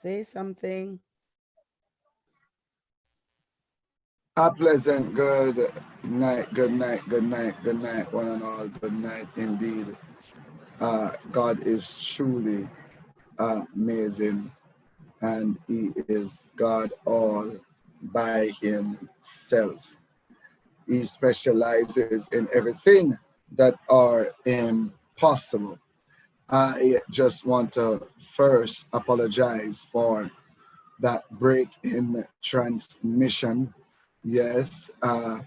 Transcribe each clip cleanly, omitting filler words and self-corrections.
Say something. A pleasant good night, good night, good night, good night, one and all. Good night indeed. God is truly amazing, and He is God all by Himself. He specializes in everything that are impossible. I just want to first apologize for that break in transmission. Yes, uh,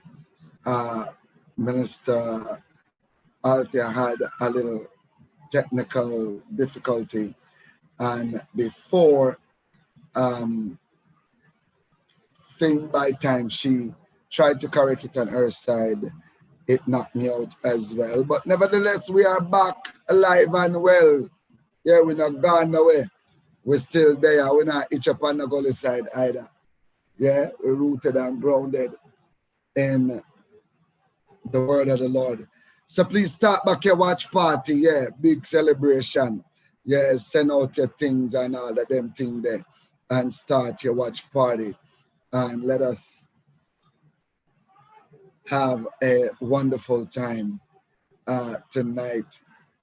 Minister Althea had a little technical difficulty, and before um, thing by time she tried to correct it on her side, it knocked me out as well. But nevertheless, we are back alive and well. Yeah, we're not gone away. We're still there. We're not each up on the gully side either. Yeah, we're rooted and grounded in the word of the Lord. So please start back your watch party. Yeah, big celebration. Yeah, send out your things and all of them things there and start your watch party. And let us have a wonderful time tonight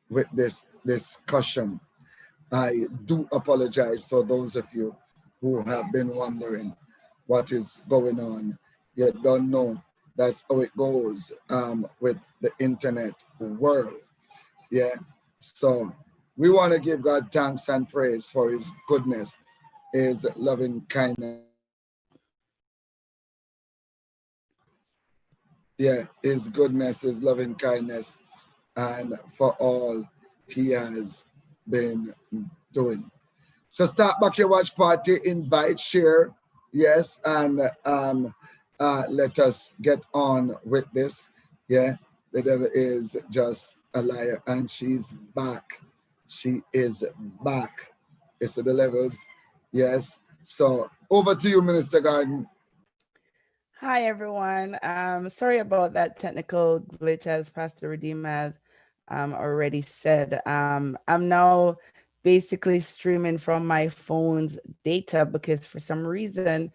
with this discussion. I do apologize for those of you who have been wondering what is going on. You don't know. That's how it goes with the internet world. Yeah. So we want to give God thanks and praise for His goodness, His loving kindness. Yeah, His goodness, His loving kindness, and for all He has been doing. So start back your watch party, invite, share, yes, and let us get on with this. Yeah, the devil is just a liar, and she's back. She is back. It's the levels, yes. So over to you, Minister Garden. Hi, everyone. Sorry about that technical glitch, as Pastor Redeem has already said. I'm now basically streaming from my phone's data because for some reason,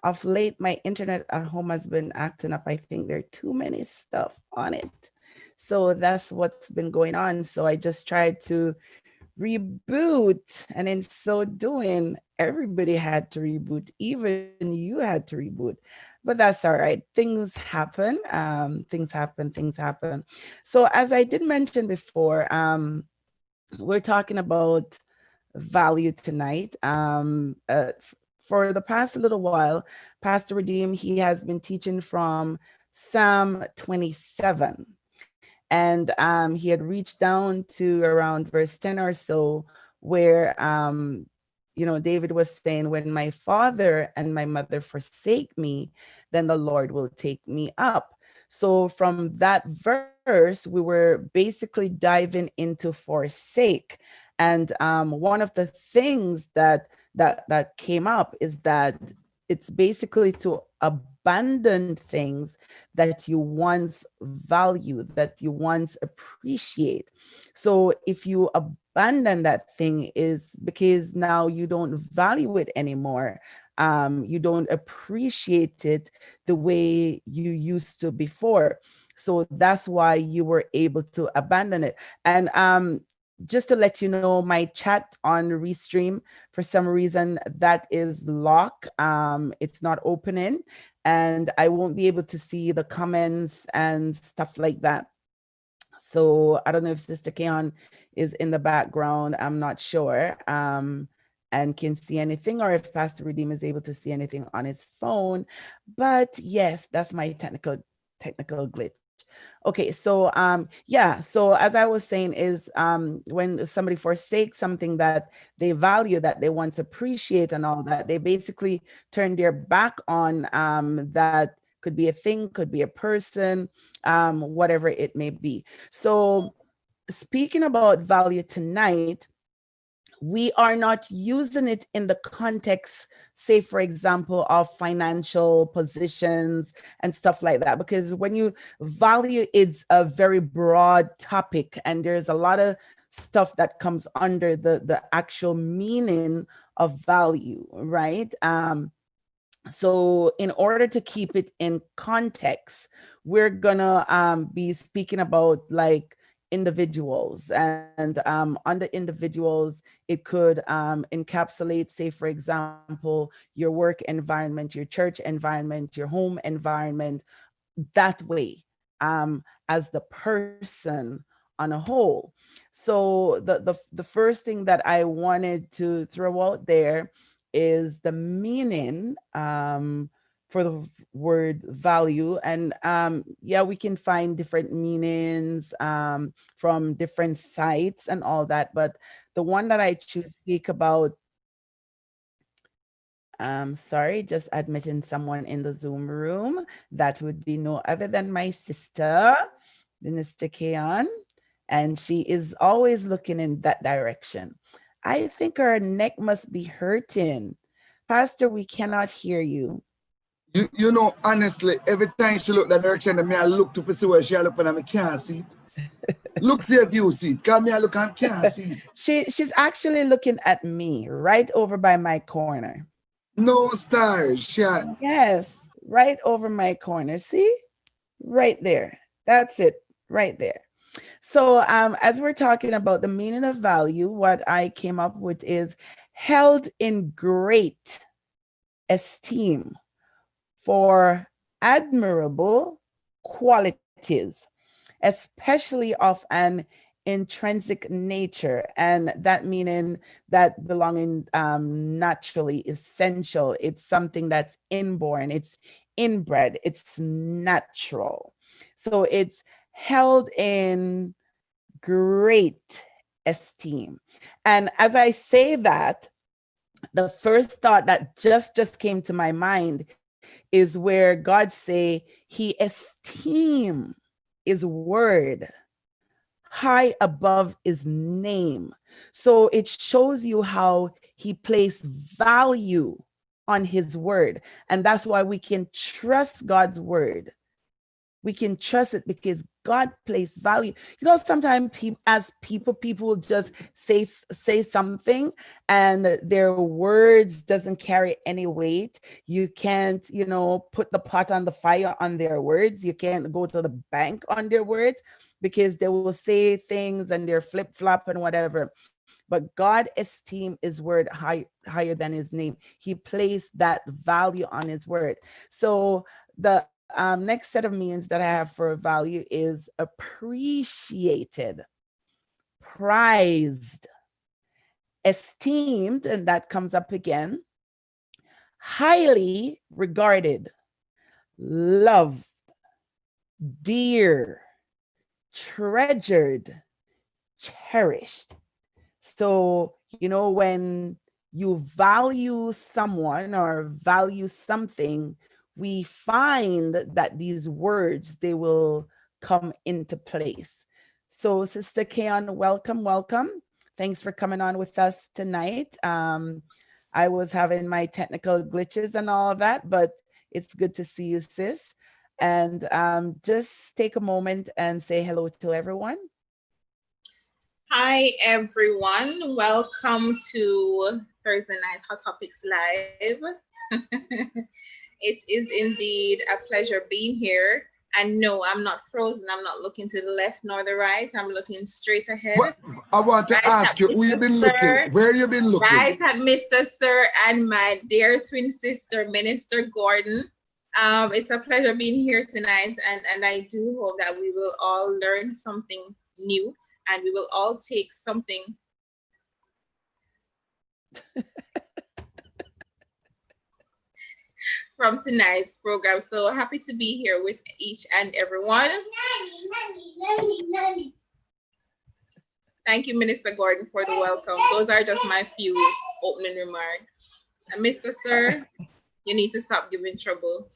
of late, my internet at home has been acting up. I think there are too many stuff on it. So that's what's been going on. So I just tried to reboot, and in so doing, everybody had to reboot. Even you had to reboot. But that's all right. Things happen. Things happen. So as I did mention before, we're talking about value tonight. For the past little while, Pastor Redeem, he has been teaching from Psalm 27. And he had reached down to around verse 10 or so, where, David was saying, when my father and my mother forsake me, then the Lord will take me up. So from that verse, we were basically diving into forsake. And one of the things that came up is that it's basically to abandon things that you once value, that you once appreciate. So if you abandon that thing, is because now you don't value it anymore. You don't appreciate it the way you used to before. So that's why you were able to abandon it. And just to let you know, my chat on Restream, for some reason, that is locked. It's not opening, and I won't be able to see the comments and stuff like that. So I don't know if Sister Keon is in the background. I'm not sure. And can see anything, or if Pastor Redeem is able to see anything on his phone. But yes, that's my technical glitch. Okay, so yeah, so as I was saying, is when somebody forsakes something that they value, that they once appreciate and all that, they basically turn their back on that. Could be a thing, could be a person, whatever it may be. So speaking about value tonight, we are not using it in the context, say, for example, of financial positions and stuff like that, because when you value, it's a very broad topic, and there's a lot of stuff that comes under the actual meaning of value, right? So in order to keep it in context, we're gonna be speaking about like individuals, and under individuals, it could encapsulate, say, for example, your work environment, your church environment, your home environment, that way, as the person on a whole. So the first thing that I wanted to throw out there is the meaning for the word value. And yeah, we can find different meanings from different sites and all that, but the one that I choose to speak about, sorry, just admitting someone in the Zoom room. That would be no other than my sister, Minister Keon, and she is always looking in that direction. I think her neck must be hurting. Pastor, we cannot hear you. You know, honestly, every time she look that direction, I look to see where she look and I can't see it. Look, see if you see it. Come here, look, I can't see it. She's actually looking at me right over by my corner. No stars. Yes, right over my corner. See? Right there. That's it. Right there. So as we're talking about the meaning of value, what I came up with is held in great esteem for admirable qualities, especially of an intrinsic nature, and that meaning that belonging naturally, essential. It's something that's inborn, it's inbred, it's natural. So it's held in great esteem. And as I say that, the first thought that just came to my mind is where God say he esteem his word high above his name. So it shows you how he placed value on his word. And that's why we can trust God's word. We can trust it because God placed value. You know, sometimes people just say something and their words doesn't carry any weight. You can't, put the pot on the fire on their words. You can't go to the bank on their words because they will say things and they're flip-flop and whatever. But God esteemed his word higher than his name. He placed that value on his word. So the next set of meanings that I have for value is appreciated, prized, esteemed, and that comes up again, highly regarded, loved, dear, treasured, cherished. So, when you value someone or value something, we find that these words, they will come into place. So Sister Keon, welcome. Thanks for coming on with us tonight. I was having my technical glitches and all of that, but it's good to see you, sis. And just take a moment and say hello to everyone. Hi, everyone. Welcome to Thursday Night Hot Topics Live. It is indeed a pleasure being here. And no, I'm not frozen. I'm not looking to the left nor the right. I'm looking straight ahead. What? I want to ask you, who you been looking? Where you been looking? Right at Mr. Sir and my dear twin sister, Minister Gordon. It's a pleasure being here tonight. And I do hope that we will all learn something new. And we will all take something from tonight's program. So happy to be here with each and everyone. Thank you, Minister Gordon, for the welcome. Those are just my few opening remarks. And Mr. Sir, you need to stop giving trouble.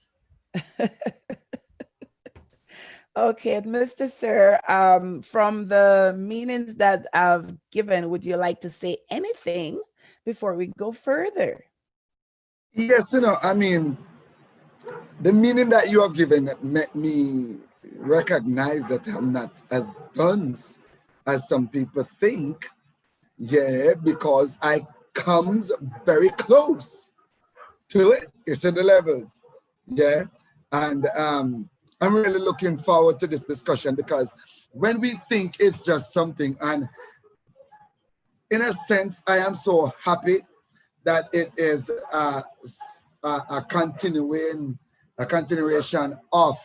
Okay, Mr. Sir, from the meanings that I've given, would you like to say anything before we go further? Yes, the meaning that you have given made me recognize that I'm not as dunce as some people think. Yeah, because I comes very close to it. It's in the levels. Yeah. And I'm really looking forward to this discussion, because when we think it's just something, and in a sense, I am so happy that it is a continuation of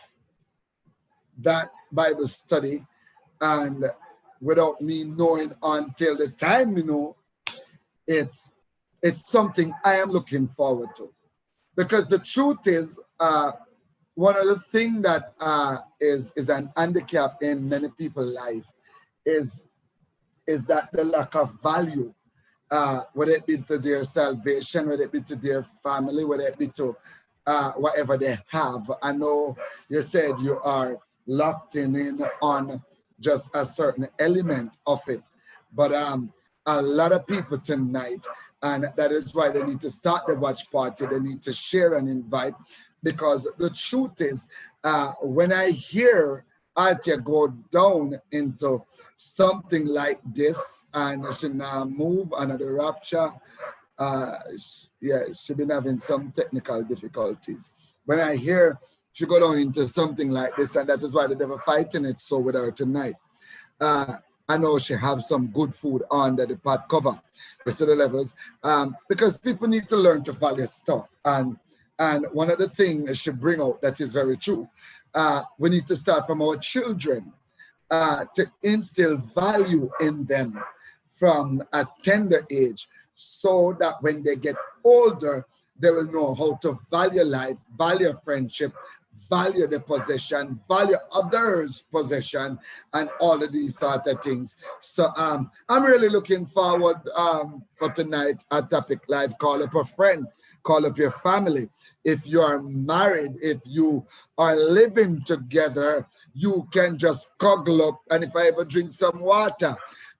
that Bible study, and without me knowing until the time, it's something I am looking forward to, because the truth is, one of the things that is an handicap in many people's life is that the lack of value, whether it be to their salvation, whether it be to their family, whether it be to whatever they have. I know you said you are locked in on just a certain element of it, but a lot of people tonight, and that is why they need to start the watch party. They need to share and invite, because the truth is, when I hear Atia go down into something like this, and she now move another rapture, yeah, she been having some technical difficulties. When I hear she go down into something like this, and that is why the devil fighting it so with her tonight. I know she have some good food under the pot cover, the city levels, because people need to learn to value stuff. And one of the things she bring out that is very true, we need to start from our children, to instill value in them from a tender age, so that when they get older, they will know how to value life, value friendship, value the possession, value others' possession, and all of these sort of things. So I'm really looking forward for tonight, a topic live. Call up a friend, call up your family. If you are married, if you are living together, you can just cuddle up, and if I ever drink some water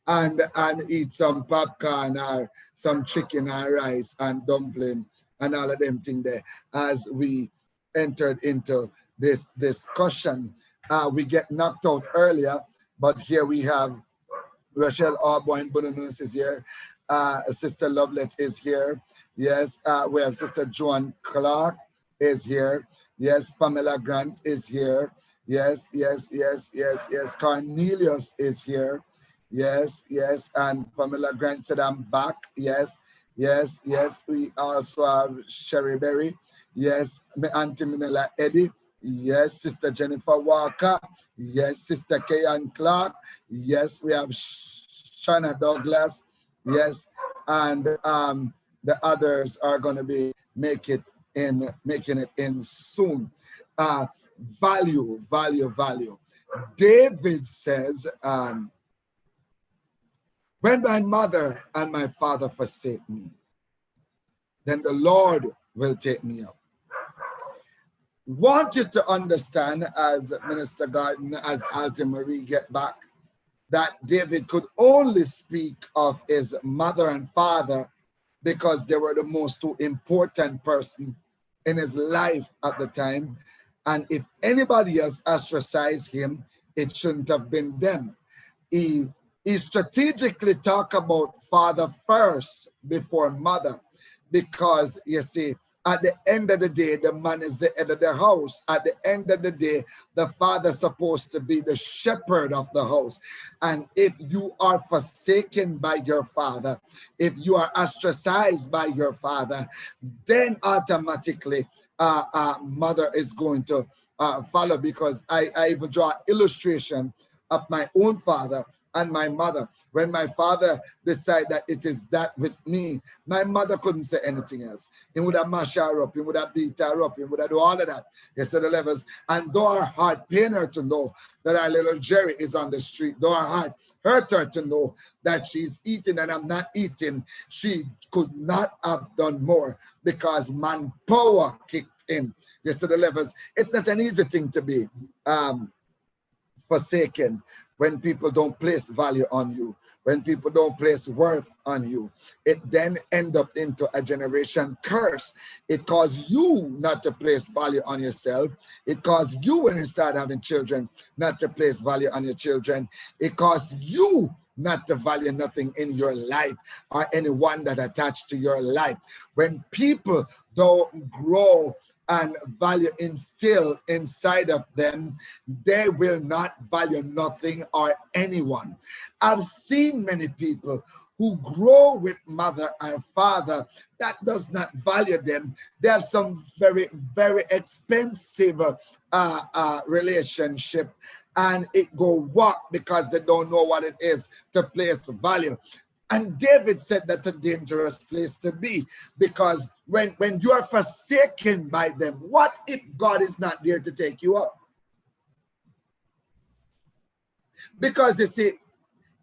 and eat some popcorn or some chicken and rice and dumpling and all of them things there, as we entered into this discussion. We get knocked out earlier, but here we have Rachel Arboin Bonanus is here. Sister Lovelet is here. Yes, we have Sister Joan Clark is here. Yes, Pamela Grant is here. Yes, yes, yes, yes, yes. Cornelius is here. Yes, yes. And Pamela Grant said, I'm back. Yes, yes, yes. We also have Sherry Berry. Yes, Auntie Minella Eddie. Yes, Sister Jennifer Walker. Yes, Sister Kayan Clark. Yes, we have Shana Douglas. Yes, and the others are going to be making it in soon. Value. David says, when my mother and my father forsake me, then the Lord will take me up. Want you to understand, as Minister Garden, as Alta Marie get back, that David could only speak of his mother and father because they were the most two important person in his life at the time. And if anybody else ostracized him, it shouldn't have been them. He strategically talked about father first before mother, because you see, at the end of the day, the man is the head of the house. At the end of the day, the father is supposed to be the shepherd of the house. And if you are forsaken by your father, if you are ostracized by your father, then automatically mother is going to follow, because I even draw illustration of my own father and my mother. When my father decided that it is that with me, my mother couldn't say anything else. He would have mashed her up, he would have beat her up, he would have do all of that. He said the levels. And though her heart pained her to know that our little Jerry is on the street, though her heart hurt her to know that she's eating and I'm not eating, she could not have done more, because manpower kicked in. Yes, to the levels. It's not an easy thing to be forsaken when people don't place value on you, when people don't place worth on you. It then end up into a generation curse. It caused you not to place value on yourself. It caused you, when you start having children, not to place value on your children. It caused you not to value nothing in your life or anyone that attached to your life. When people don't grow and value instill inside of them, they will not value nothing or anyone. I've seen many people who grow with mother and father that does not value them. They have some very, very expensive relationship, and it go walk because they don't know what it is to place value. And David said that's a dangerous place to be, because when you are forsaken by them, what if God is not there to take you up? Because you see,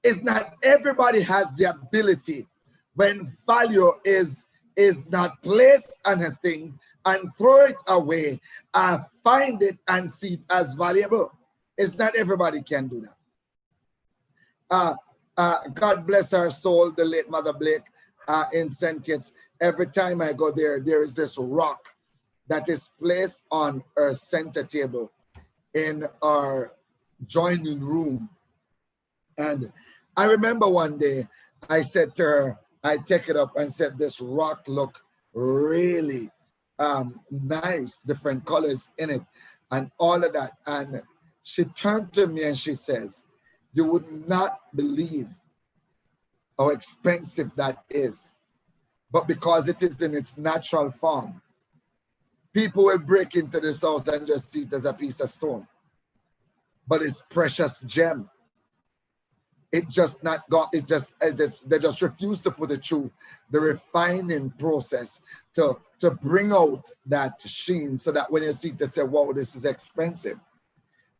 it's not everybody has the ability, when value is not placed on a thing, and throw it away and find it and see it as valuable. It's not everybody can do that. God bless her soul, the late Mother Blake in St. Kitts. Every time I go there, there is this rock that is placed on her center table in our joining room. And I remember one day I said to her, I take it up and said, this rock look really nice, different colors in it and all of that. And she turned to me and she says, you would not believe how expensive that is. But because it is in its natural form, people will break into this house and just see it as a piece of stone. But it's precious gem. It just not got, they just refuse to put it through the refining process to bring out that sheen, so that when you see it, they say, wow, this is expensive.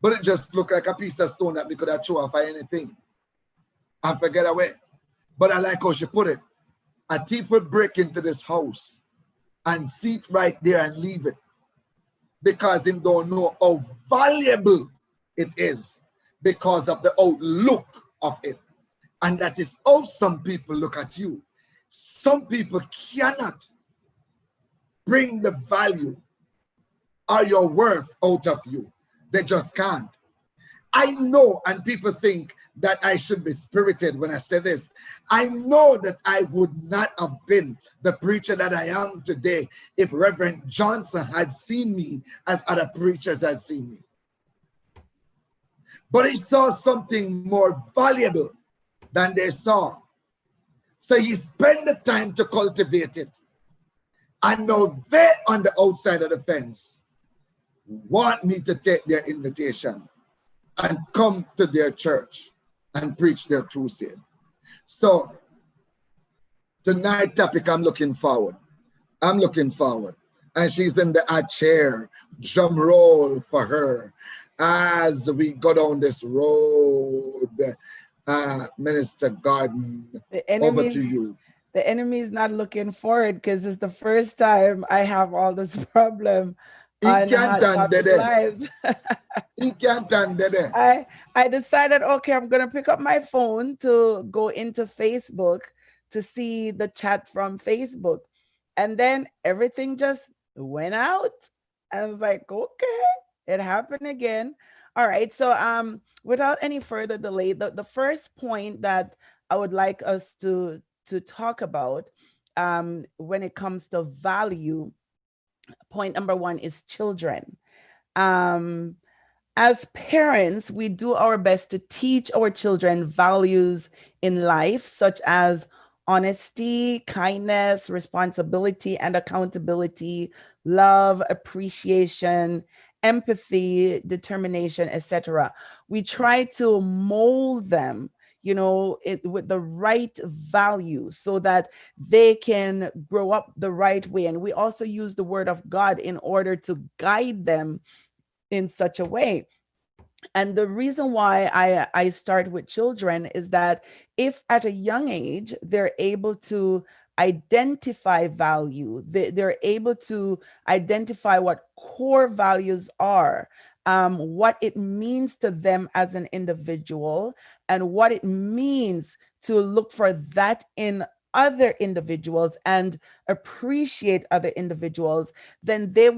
But it just looked like a piece of stone that we could have thrown off anything and forget away. But I like how she put it. A thief would break into this house and see it right there and leave it, because he don't know how valuable it is because of the outlook of it. And that is how some people look at you. Some people cannot bring the value or your worth out of you. They just can't. I know, and people think that I should be spirited when I say this. I know that I would not have been the preacher that I am today if Reverend Johnson had seen me as other preachers had seen me. But he saw something more valuable than they saw. So he spent the time to cultivate it. And now they on the outside of the fence want me to take their invitation and come to their church and preach their crusade. So tonight's topic, I'm looking forward. I'm looking forward. And she's in the chair. Drum roll for her as we go down this road. Minister Garden, over to you. The enemy is not looking forward, because it's the first time I have all this problem. I decided, okay, I'm gonna pick up my phone to go into Facebook to see the chat from Facebook, and then everything just went out. I was like, okay, it happened again. All right, so without any further delay, the first point that I would like us to talk about when it comes to value, point number one is children. As parents, we do our best to teach our children values in life, such as honesty, kindness, responsibility, and accountability, love, appreciation, empathy, determination, etc. We try to mold them, with the right values so that they can grow up the right way. And we also use the word of God in order to guide them in such a way. And the reason why I start with children is that if at a young age, they're able to identify value, they're able to identify what core values are, what it means to them as an individual, and what it means to look for that in other individuals and appreciate other individuals, then it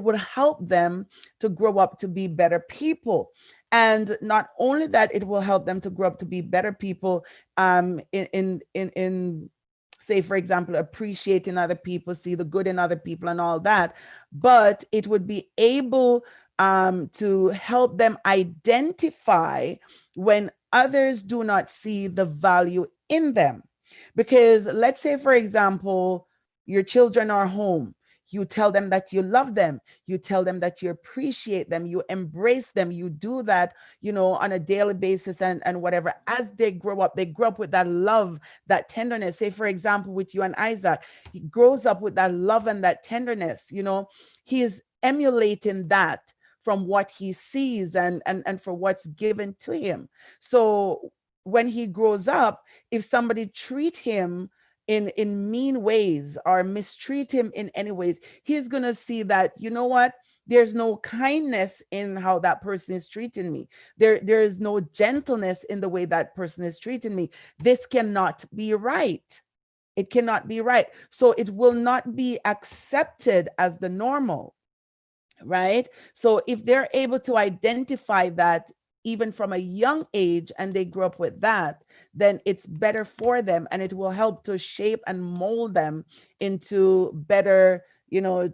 would help them to grow up to be better people. And not only that, it will help them to grow up to be better people, in say, for example, appreciating other people, see the good in other people and all that, but it would be able to help them identify when others do not see the value in them. Because let's say, for example, your children are home. You tell them that you love them. You tell them that you appreciate them. You embrace them. You do that, on a daily basis and whatever. As they grow up with that love, that tenderness. Say, for example, with you and Isaac, he grows up with that love and that tenderness. He is emulating that from what he sees and for what's given to him. So when he grows up, if somebody treat him in mean ways or mistreat him in any ways, he's going to see that, what, there's no kindness in how that person is treating me. There is no gentleness in the way that person is treating me. This cannot be right. It cannot be right. So it will not be accepted as the normal, right? So if they're able to identify that even from a young age and they grow up with that, then it's better for them, and it will help to shape and mold them into better,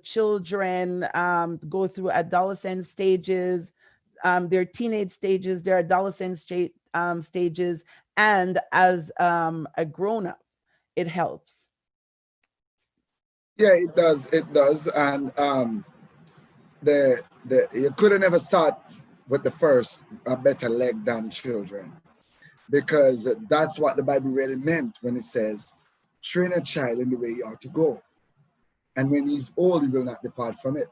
children, go through adolescent stages, their teenage stages, their adolescent stages, and as a grown-up, it helps. Yeah, it does. And you couldn't ever start with the first a better leg than children, because that's what the Bible really meant when it says, train a child in the way he ought to go, and when he's old, he will not depart from it.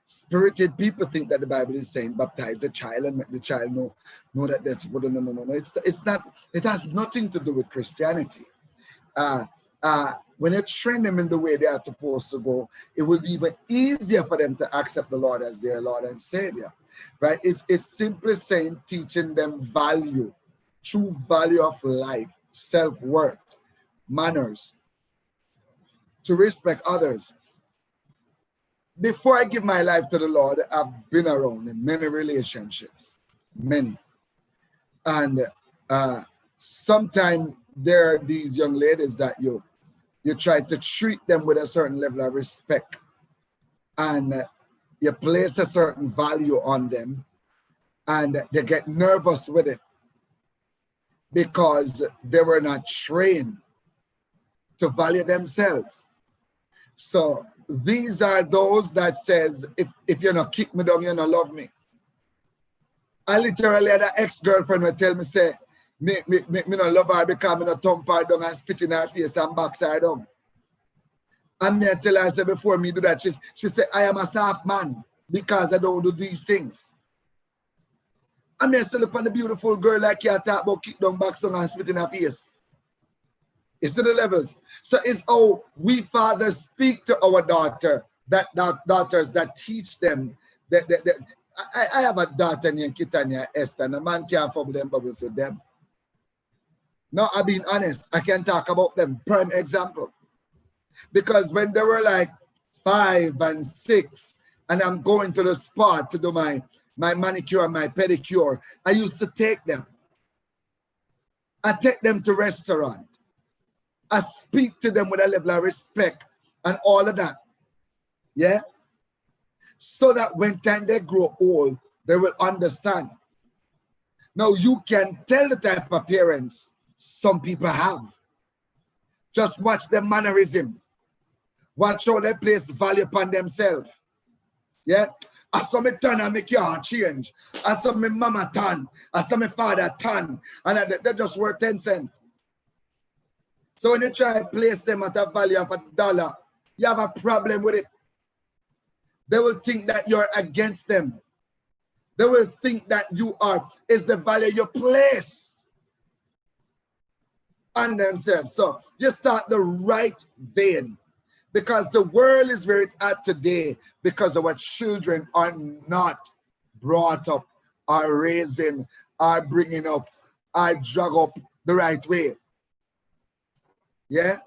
Spirited people think that the Bible is saying baptize the child and make the child know that that's what. No. It's not. It has nothing to do with Christianity. When you train them in the way they are supposed to go, it will be even easier for them to accept the Lord as their Lord and Savior, right? It's simply saying, teaching them value, true value of life, self-worth, manners, to respect others. Before I give my life to the Lord, I've been around in many relationships, many. And sometimes there are these young ladies that you try to treat them with a certain level of respect, and you place a certain value on them, and they get nervous with it because they were not trained to value themselves. So these are those that says, if you not kick me down, you not love me. I literally had an ex-girlfriend would tell me, say, me not love her because me not thump her down and spit in her face and box her down. And me tell her, I said, before me do that, she said, I am a soft man because I don't do these things. And me still look on the beautiful girl like you talk about kick down, box down and spit in her face. It's to the levels. So it's how we fathers speak to our daughters that teach them that I have a daughter named Kitanya Esther, and a man can't fumble them bubbles with them. No, I'm being honest. I can talk about them. Prime example. Because when they were like 5 and 6, and I'm going to the spa to do my manicure and my pedicure, I used to take them. I take them to restaurant. I speak to them with a level of respect and all of that. Yeah? So that when time they grow old, they will understand. Now, you can tell the type of parents some people have. Just watch their mannerism. Watch how they place value upon themselves. Yeah? I saw me turn and make your heart change. I saw my mama turn. I saw my father turn. And they just worth 10 cents. So when you try to place them at a value of $1, you have a problem with it. They will think that you're against them. They will think that you is the value you place on themselves. So you start the right vein, because the world is where it's at today because our children are not brought up, are raising, are bringing up, are drug up the right way. Yeah?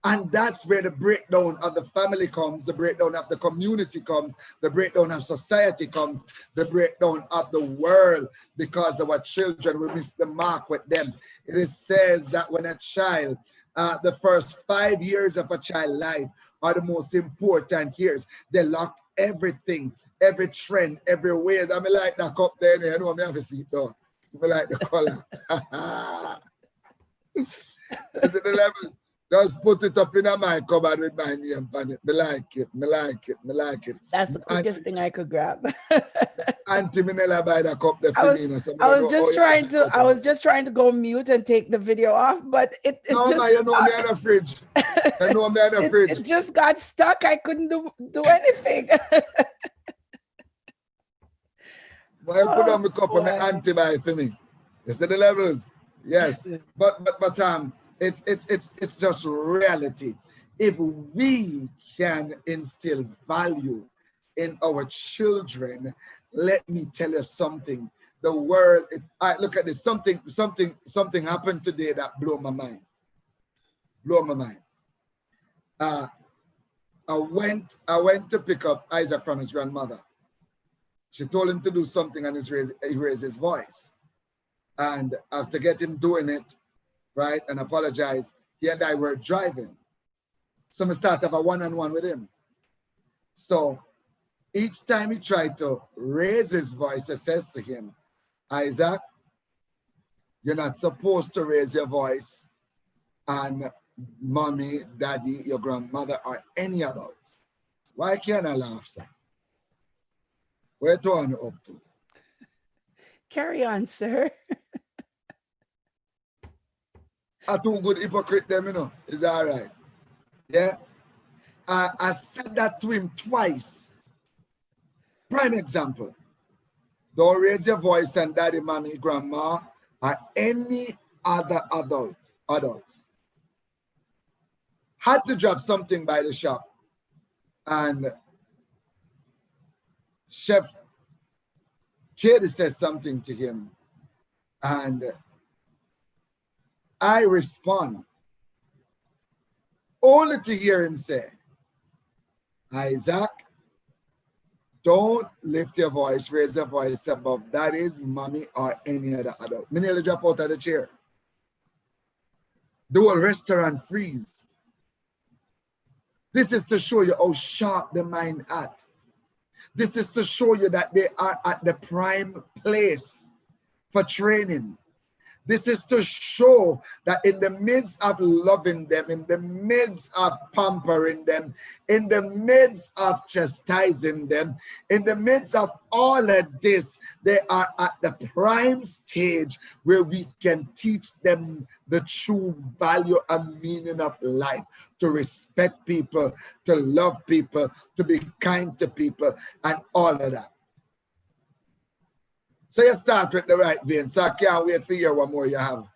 And that's where the breakdown of the family comes, the breakdown of the community comes, the breakdown of society comes, the breakdown of the world, because our children, we miss the mark with them. It is says that when a child, the first 5 years of a child's life are the most important years. They lock everything, every trend, every way. I mean, like that cup there, you know, I have a seat though. I like the color. Is it the level? Just put it up in my cupboard with my name on it. Me like it, me like it, me like it. That's the quickest thing I could grab. Auntie Minella buy the cup there I for was, me. So I was just trying to, I was just trying to go mute and take the video off, but it no, just man, you know me in the fridge. You know me in the fridge. It just got stuck. I couldn't do anything. Well, I put on the cup and my auntie buy for me. You see the levels? Yes. But it's just reality. If we can instill value in our children, let me tell you something. The world, if I look at this, something happened today that blew my mind. Blew my mind. I went to pick up Isaac from his grandmother. She told him to do something and he raised his voice. And after getting doing it, right, and apologize, he and I were driving. So I started have a one-on-one with him. So each time he tried to raise his voice, I says to him, Isaac, you're not supposed to raise your voice and mommy, daddy, your grandmother, or any adult. Why can't I laugh, sir? Where do I up to? Carry on, sir. I'm too good hypocrite them, you know. Is that all right? Yeah? I said that to him twice. Prime example. Don't raise your voice and daddy, mommy, grandma, or any other adults. Had to drop something by the shop. And Chef Katie says something to him. And I respond only to hear him say, Isaac, don't lift your voice, raise your voice above daddy's, mommy, or any other adult. Me nearly drop out of the chair. The whole restaurant freeze. This is to show you how sharp the mind at. This is to show you that they are at the prime place for training. This is to show that in the midst of loving them, in the midst of pampering them, in the midst of chastising them, in the midst of all of this, they are at the prime stage where we can teach them the true value and meaning of life, to respect people, to love people, to be kind to people, and all of that. So you start with the right vein. So I can't wait for you one more you have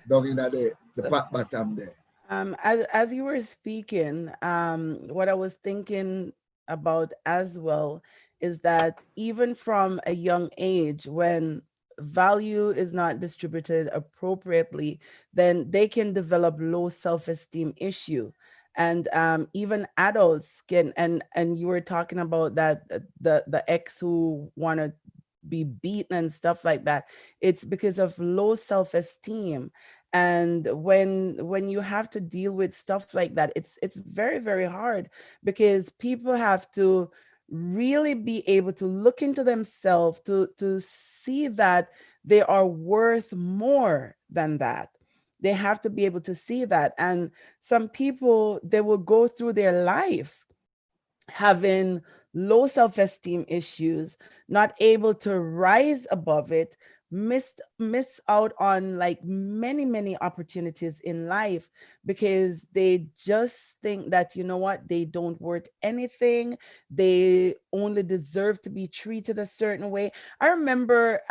down in the bottom there. As you were speaking, what I was thinking about as well is that even from a young age, when value is not distributed appropriately, then they can develop low self-esteem issue. And even adults can, and you were talking about that the ex who want to be beaten and stuff like that. It's because of low self-esteem. And when you have to deal with stuff like that, it's very, very hard, because people have to really be able to look into themselves to see that they are worth more than that. They have to be able to see that. And some people, they will go through their life having low self-esteem issues, not able to rise above it, miss out on like many opportunities in life, because they just think that, you know what, they don't worth anything, they only deserve to be treated a certain way. I remember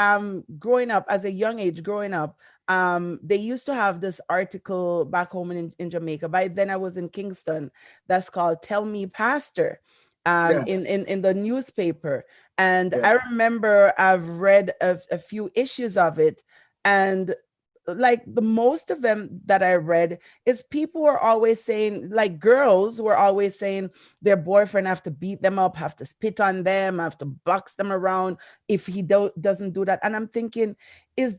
growing up, as a young age, they used to have this article back home in Jamaica. By then I was in Kingston, that's called Tell Me Pastor. Yes. in the newspaper. And Yes. I remember I've read a few issues of it, and like the most of them that I read is people were always saying, like girls were always saying their boyfriend have to beat them up, have to spit on them, have to box them around if he doesn't do that. And I'm thinking, as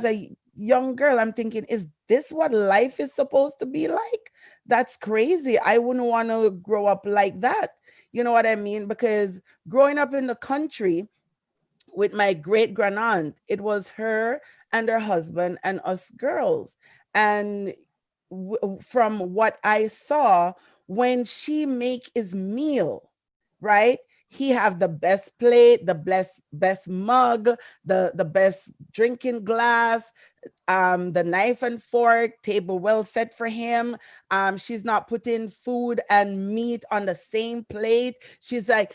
a young girl, I'm thinking, is this what life is supposed to be like? That's crazy. I wouldn't want to grow up like that. You know what I mean? Because growing up in the country, with my great grand aunt, it was her and her husband and us girls. And from what I saw, when she make his meal, right? He have the best plate, the best mug, the best drinking glass, the knife and fork, table well set for him. She's not putting food and meat on the same plate. She's like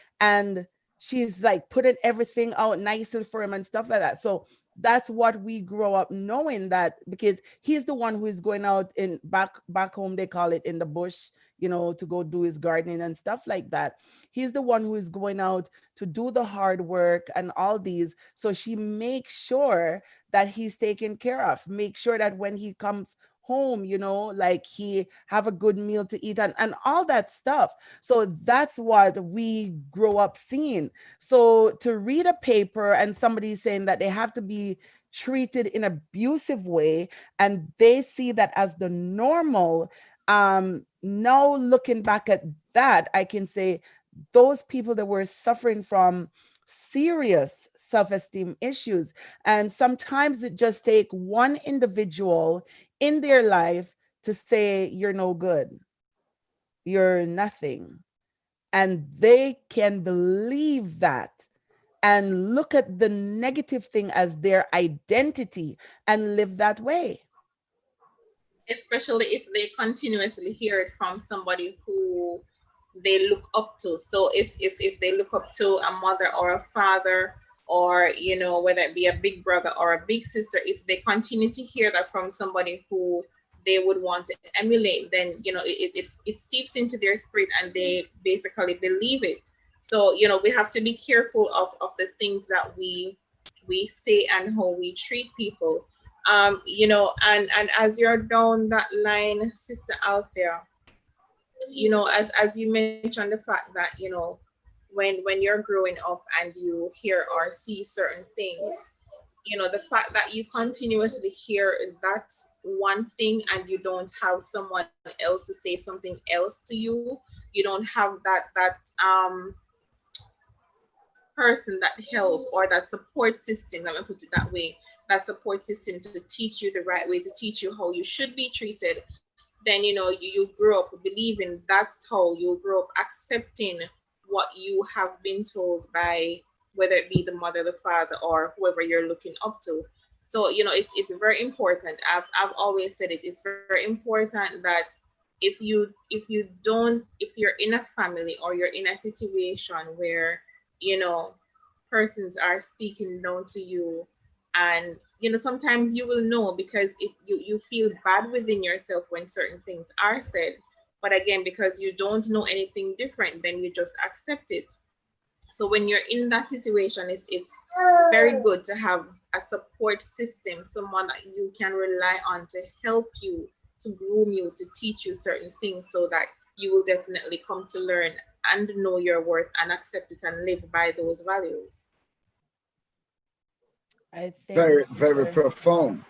putting everything out nicely for him and stuff like that. So that's what we grow up knowing, that because he's the one who is going out in back home, they call it in the bush, to go do his gardening and stuff like that. He's the one who is going out to do the hard work and all these. So she makes sure that he's taken care of, make sure that when he comes home, like he have a good meal to eat and all that stuff. So that's what we grow up seeing. So to read a paper and somebody saying that they have to be treated in abusive way, and they see that as the normal, now looking back at that, I can say those people that were suffering from serious self-esteem issues. And sometimes it just take one individual in their life to say, you're no good, you're nothing. And they can believe that and look at the negative thing as their identity and live that way. Especially if they continuously hear it from somebody who they look up to. So if they look up to a mother or a father, or whether it be a big brother or a big sister, if they continue to hear that from somebody who they would want to emulate, then it seeps into their spirit and they basically believe it. So we have to be careful of the things that we say and how we treat people. And as you're down that line, Sister Althea, as you mentioned, the fact that when you're growing up and you hear or see certain things, the fact that you continuously hear that one thing and you don't have someone else to say something else to you, you don't have that person, that help, or that support system, let me put it that way, that support system to teach you the right way, to teach you how you should be treated, then you grow up believing that's how you grow up, accepting what you have been told by, whether it be the mother, the father, or whoever you're looking up to. So it's very important. I've always said it's very important that if you're in a family or you're in a situation where persons are speaking down to you, and sometimes you will know, because you feel bad within yourself when certain things are said, but again, because you don't know anything different, then you just accept it. So when you're in that situation, it's very good to have a support system, someone that you can rely on to help you, to groom you, to teach you certain things, so that you will definitely come to learn and know your worth and accept it and live by those values. I think Very, very profound.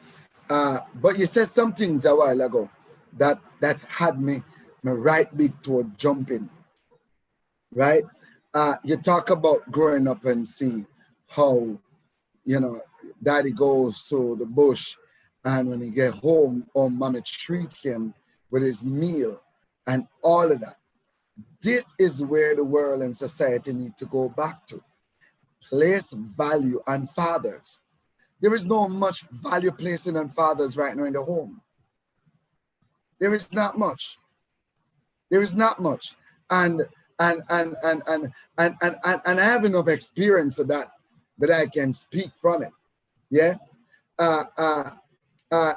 But you said some things a while ago that had me right big toward jumping, right? You talk about growing up and see how, daddy goes to the bush, and when he get home, mommy treat him with his meal and all of that. This is where the world and society need to go back to. Place value on fathers. There is no much value placing on fathers right now in the home. There is not much. There is not much. And I have enough experience of that I can speak from it. Yeah.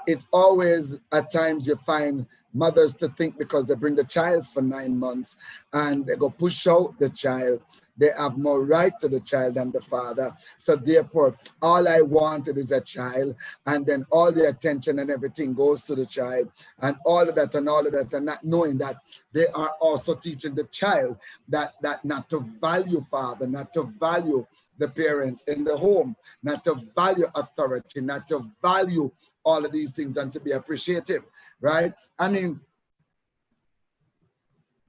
It's always at times you find mothers to think because they bring the child for 9 months and they go push out the child, they have more right to the child than the father. So therefore, all I wanted is a child, and then all the attention and everything goes to the child, and all of that, and not knowing that they are also teaching the child that not to value father, not to value the parents in the home, not to value authority, not to value all of these things, and to be appreciative, right? I mean,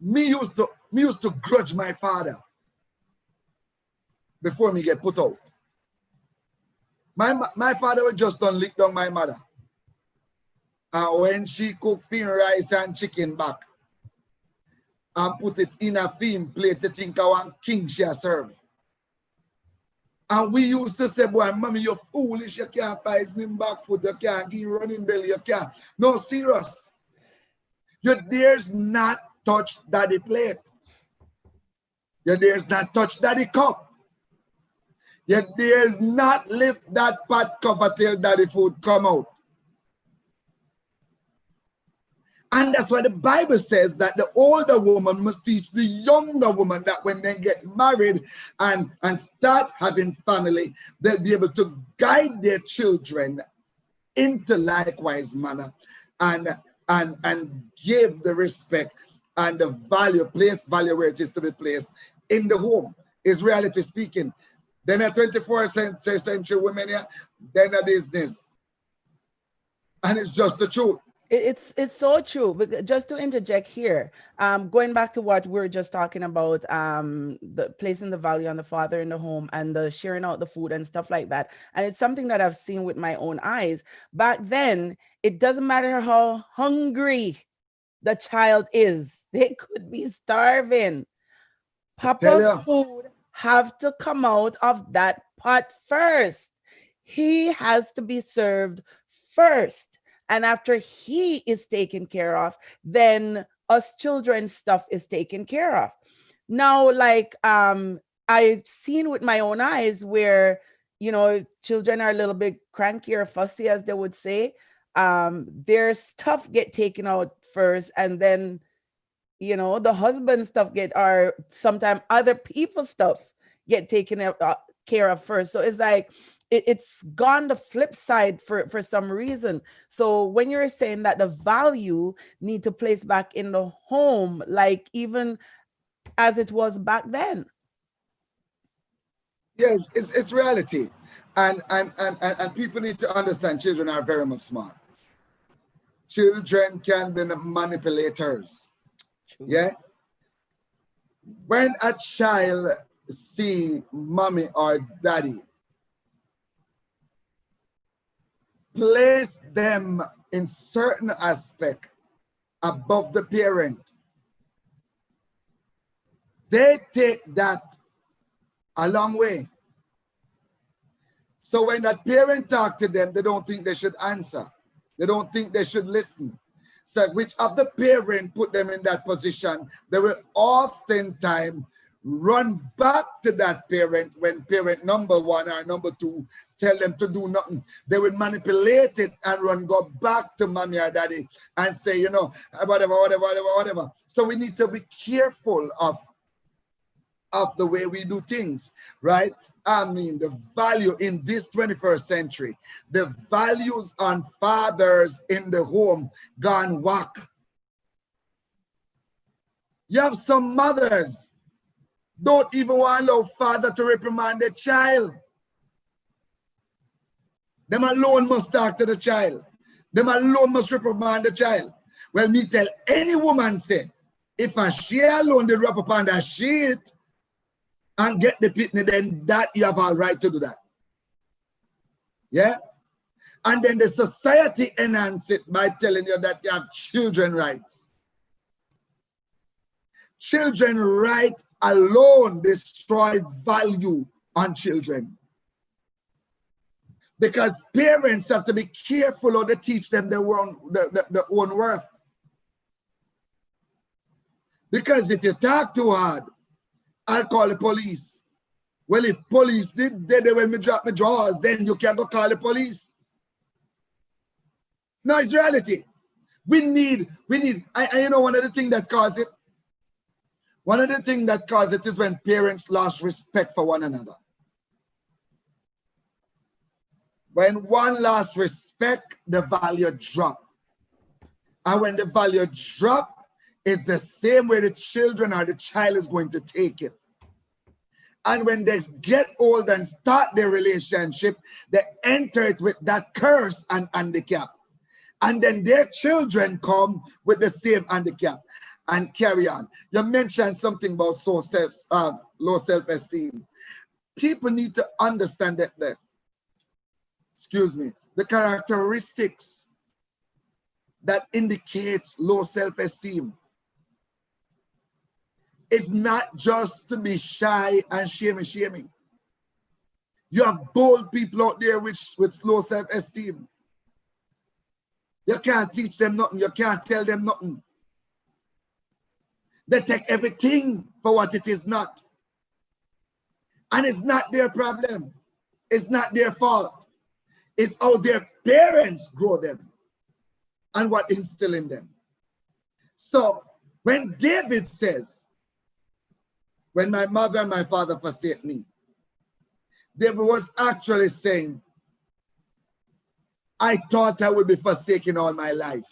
me used to grudge my father before me get put out. My father would just done lick down my mother. And when she cook fin rice and chicken back and put it in a fin plate, to think I want king she serve. And we used to say, boy, mommy, you're foolish, you can't poison him back food, you can't give him running belly, you can't. No, serious. You dares not touch daddy plate. You dares not touch daddy cup. You dares not lift that pot cover till daddy food come out. And that's why the Bible says that the older woman must teach the younger woman that when they get married and start having family, they'll be able to guide their children into likewise manner and give the respect and the value, place value where it is to be placed in the home. Is reality speaking. Then a 24th century women here, they're not business. And it's just the truth. It's so true. But just to interject here, going back to what we were just talking about, the placing the value on the father in the home and the sharing out the food and stuff like that. And it's something that I've seen with my own eyes. Back then, it doesn't matter how hungry the child is. They could be starving. Papa's food have to come out of that pot first. He has to be served first. And after he is taken care of, then us children's stuff is taken care of. Now, like I've seen with my own eyes where, you know, children are a little bit cranky or fussy, as they would say. Their stuff get taken out first, and then, you know, the husband's stuff or sometimes other people's stuff get taken care of first. So it's like, it's gone the flip side for some reason. So when you're saying that the value need to place back in the home, like even as it was back then. Yes, it's reality. And people need to understand children are very much smart. Children can be manipulators. True. Yeah. When a child see mommy or daddy place them in certain aspect above the parent, they take that a long way. So when that parent talk to them, they don't think they should answer. They don't think they should listen. So which of the parent put them in that position, they will oftentimes run back to that parent when parent number one or number two tell them to do nothing. They will manipulate it and go back to mommy or daddy and say, you know, whatever. So we need to be careful of the way we do things, right? I mean, the value in this 21st century, the values on fathers in the home gone whack. You have some mothers don't even want to allow father to reprimand their child. Them alone must talk to the child. Them alone must reprimand the child. Well, me tell any woman say, if a she alone they rub upon that shit and get the pitney, then that you have all right to do that. Yeah? And then the society enhance it by telling you that you have children rights. Children rights alone destroy value on children. Because parents have to be careful how they teach them their own worth. Because if you talk too hard, I'll call the police. Well, if police did when me drop my drawers, then you can't go call the police. No, it's reality. We need, you know, one of the things that causes it, One of the things that causes it is when parents lost respect for one another. When one lost respect, the value drop. And when the value drop, it's the same way the children or the child is going to take it. And when they get old and start their relationship, they enter it with that curse and handicap. And then their children come with the same handicap and carry on. You mentioned something about low self-esteem. People need to understand that the characteristics that indicates low self-esteem. It's not just to be shy and shaming. You have bold people out there with low self-esteem. You can't teach them nothing. You can't tell them nothing. They take everything for what it is not. And it's not their problem. It's not their fault. It's how their parents grow them and what instill in them. So when David says, when my mother and my father forsake me, David was actually saying, I thought I would be forsaken all my life.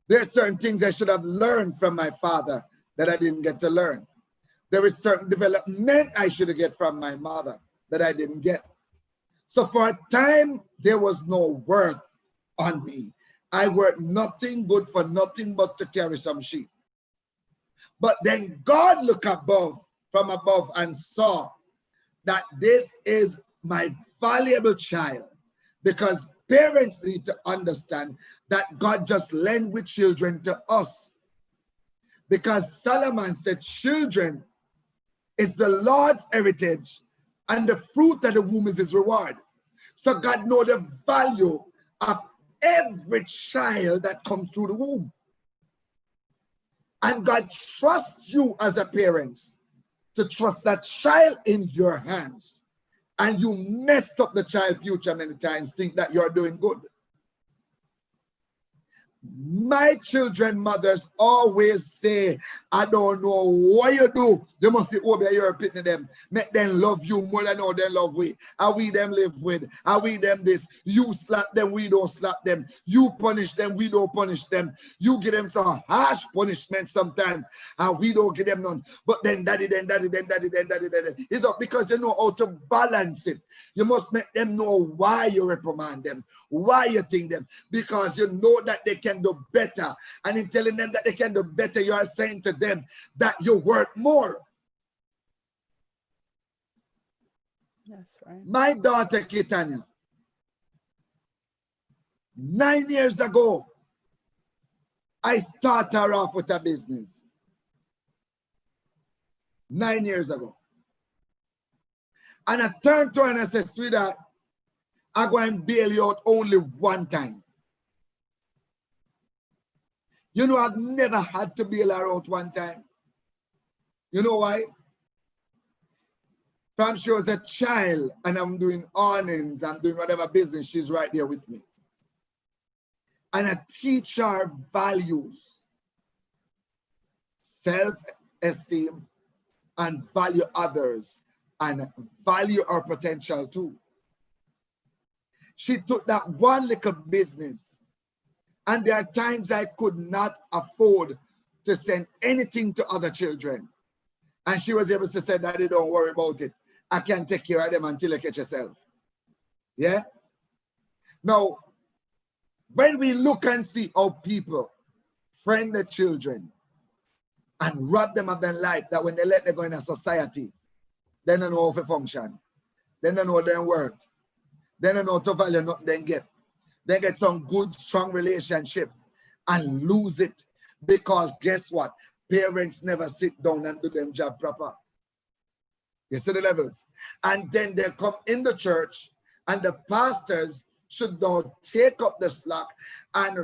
There are certain things I should have learned from my father that I didn't get to learn. There is certain development I should have get from my mother that I didn't get. So for a time, there was no worth on me. I worked nothing good for nothing but to carry some sheep. But then God looked from above and saw that this is my valuable child, because parents need to understand that God just lent with children to us. Because Solomon said children is the Lord's heritage, and the fruit of the womb is his reward. So God knows the value of every child that comes through the womb. And God trusts you as a parent to trust that child in your hands. And you messed up the child's future many times, think that you're doing good. My children mothers always say, I don't know what you do. You must say, oh, you're pitting them. Make them love you more than how they love we. How we them live with. How we them this. You slap them, we don't slap them. You punish them, we don't punish them. You give them some harsh punishment sometimes, and we don't give them none. But then daddy. It's up because you know how to balance it. You must make them know why you reprimand them, why you think them, because you know that they can do better. And in telling them that they can do better, you are saying to them that you work more. That's right. My daughter Kitanya, 9 years ago, I started her off with a business. 9 years ago. And I turned to her and I said, sweetheart, I'm going to bail you out only one time. You know, I've never had to bail her out one time. You know why? From she was a child and I'm doing awnings, I'm doing whatever business, she's right there with me. And I teach her values, self-esteem, and value others, and value our potential too. She took that one little business, and there are times I could not afford to send anything to other children. And she was able to say, Daddy, don't worry about it. I can take care of them until you catch yourself. Yeah? Now, when we look and see how people friend the children and rob them of their life, that when they let them go in a society, they don't know how to function. They don't know how they work. They don't know how to value nothing they get. They get some good, strong relationship and lose it because guess what? Parents never sit down and do them job proper. You see the levels? And then they come in the church and the pastors should now take up the slack and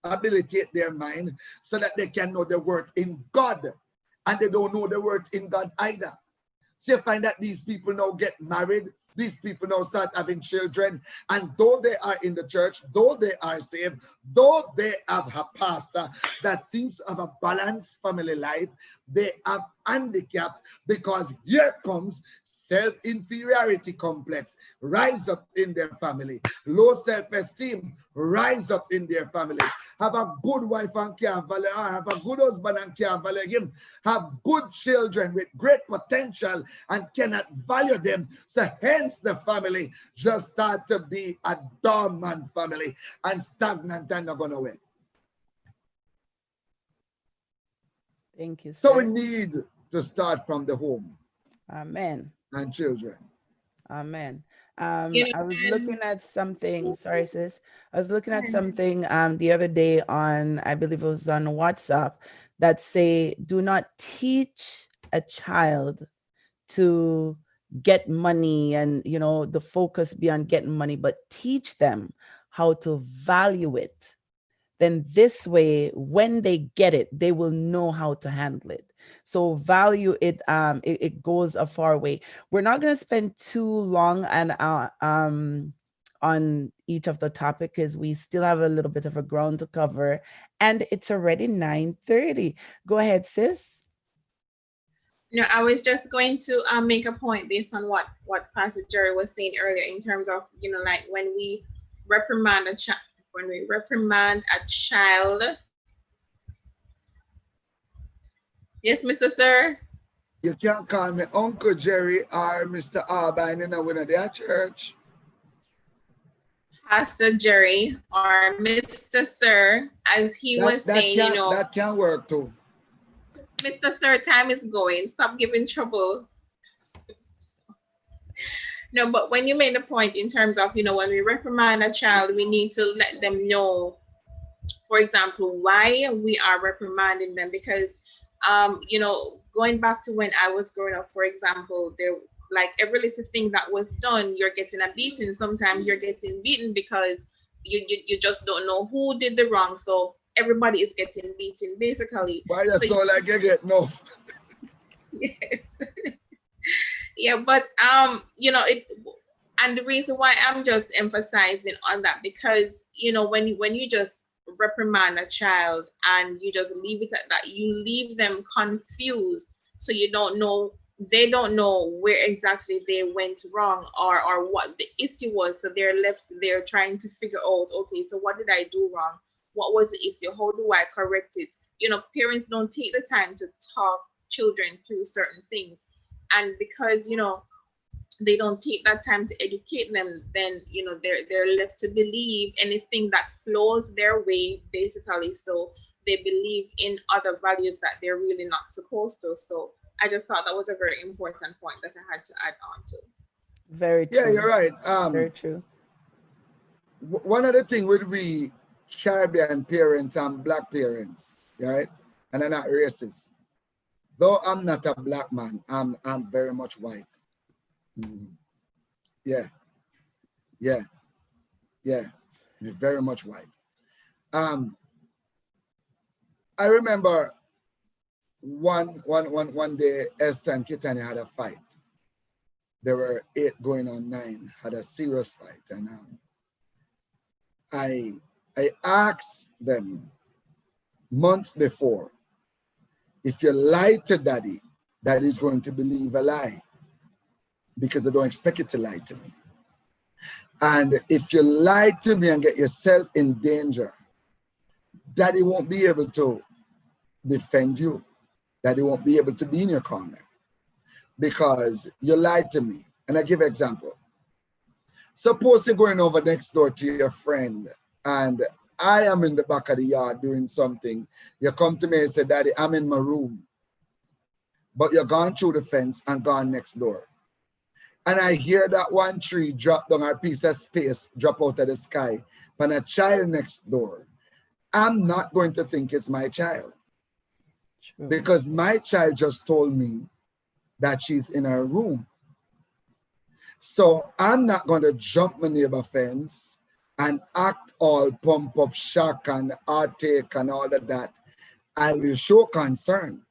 rehabilitate their mind so that they can know the word in God. And they don't know the word in God either. So you find that these people now get married, these people now start having children, and though they are in the church, though they are saved, though they have a pastor that seems to have a balanced family life, they have handicaps because here comes self-inferiority complex rise up in their family, low self-esteem rise up in their family. Have a good wife and can't value her, have a good husband and can't value him, have good children with great potential and cannot value them. So hence the family just start to be a dormant family and stagnant and not going away. Thank you, sir. So we need to start from the home. Amen. And children. Amen. You know, I was looking at something, sorry sis, I was looking at something the other day on, I believe it was on WhatsApp, that say, do not teach a child to get money and, you know, the focus be on getting money, but teach them how to value it. Then this way, when they get it, they will know how to handle it. So value it, it goes a far way. We're not going to spend too long on each of the topic because we still have a little bit of a ground to cover, and it's already 9:30. Go ahead, sis. No, I was just going to make a point based on what Pastor Jerry was saying earlier in terms of, you know, like when we reprimand a child. When we reprimand a child. Yes, Mr. Sir? You can't call me Uncle Jerry or Mr. Arbine in a their church. Pastor Jerry or Mr. Sir, as he was saying, you know. That can work too. Mr. Sir, time is going. Stop giving trouble. No, but when you made the point in terms of, you know, when we reprimand a child, we need to let them know, for example, why we are reprimanding them. Because, you know, going back to when I was growing up, for example, there, like every little thing that was done, you're getting a beating. Sometimes you're getting beaten because you just don't know who did the wrong. So everybody is getting beaten, basically. Why you so like you get enough? Yes. Yeah, but you know, it, and the reason why I'm just emphasizing on that, because, you know, when you just reprimand a child and you just leave it at that, you leave them confused. So you don't know, they don't know where exactly they went wrong or what the issue was. So they're left there trying to figure out, okay, so what did I do wrong? What was the issue? How do I correct it? You know, parents don't take the time to talk children through certain things. And because, you know, they don't take that time to educate them, then, you know, they're left to believe anything that flows their way, basically. So they believe in other values that they're really not supposed to. So I just thought that was a very important point that I had to add on to. Very true. Yeah, you're right. Very true. One of the things would be Caribbean parents and Black parents, right? And I'm not racist. Though I'm not a Black man, I'm very much white. Yeah, very much white. I remember one day Esther and Kitani had a fight. There were 8 going on 9, had a serious fight, and I asked them months before, if you lie to daddy, daddy's going to believe a lie, because I don't expect you to lie to me. And if you lie to me and get yourself in danger, daddy won't be able to defend you. Daddy won't be able to be in your corner because you lied to me. And I give an example. Suppose you're going over next door to your friend and I am in the back of the yard doing something. You come to me and say, Daddy, I'm in my room. But you're gone through the fence and gone next door. And I hear that one tree drop down, a piece of space drop out of the sky, and a child next door. I'm not going to think it's my child. True. Because my child just told me that she's in her room. So I'm not going to jump my neighbor fence and act all pump up shock and heartache and all of that. I will show concern,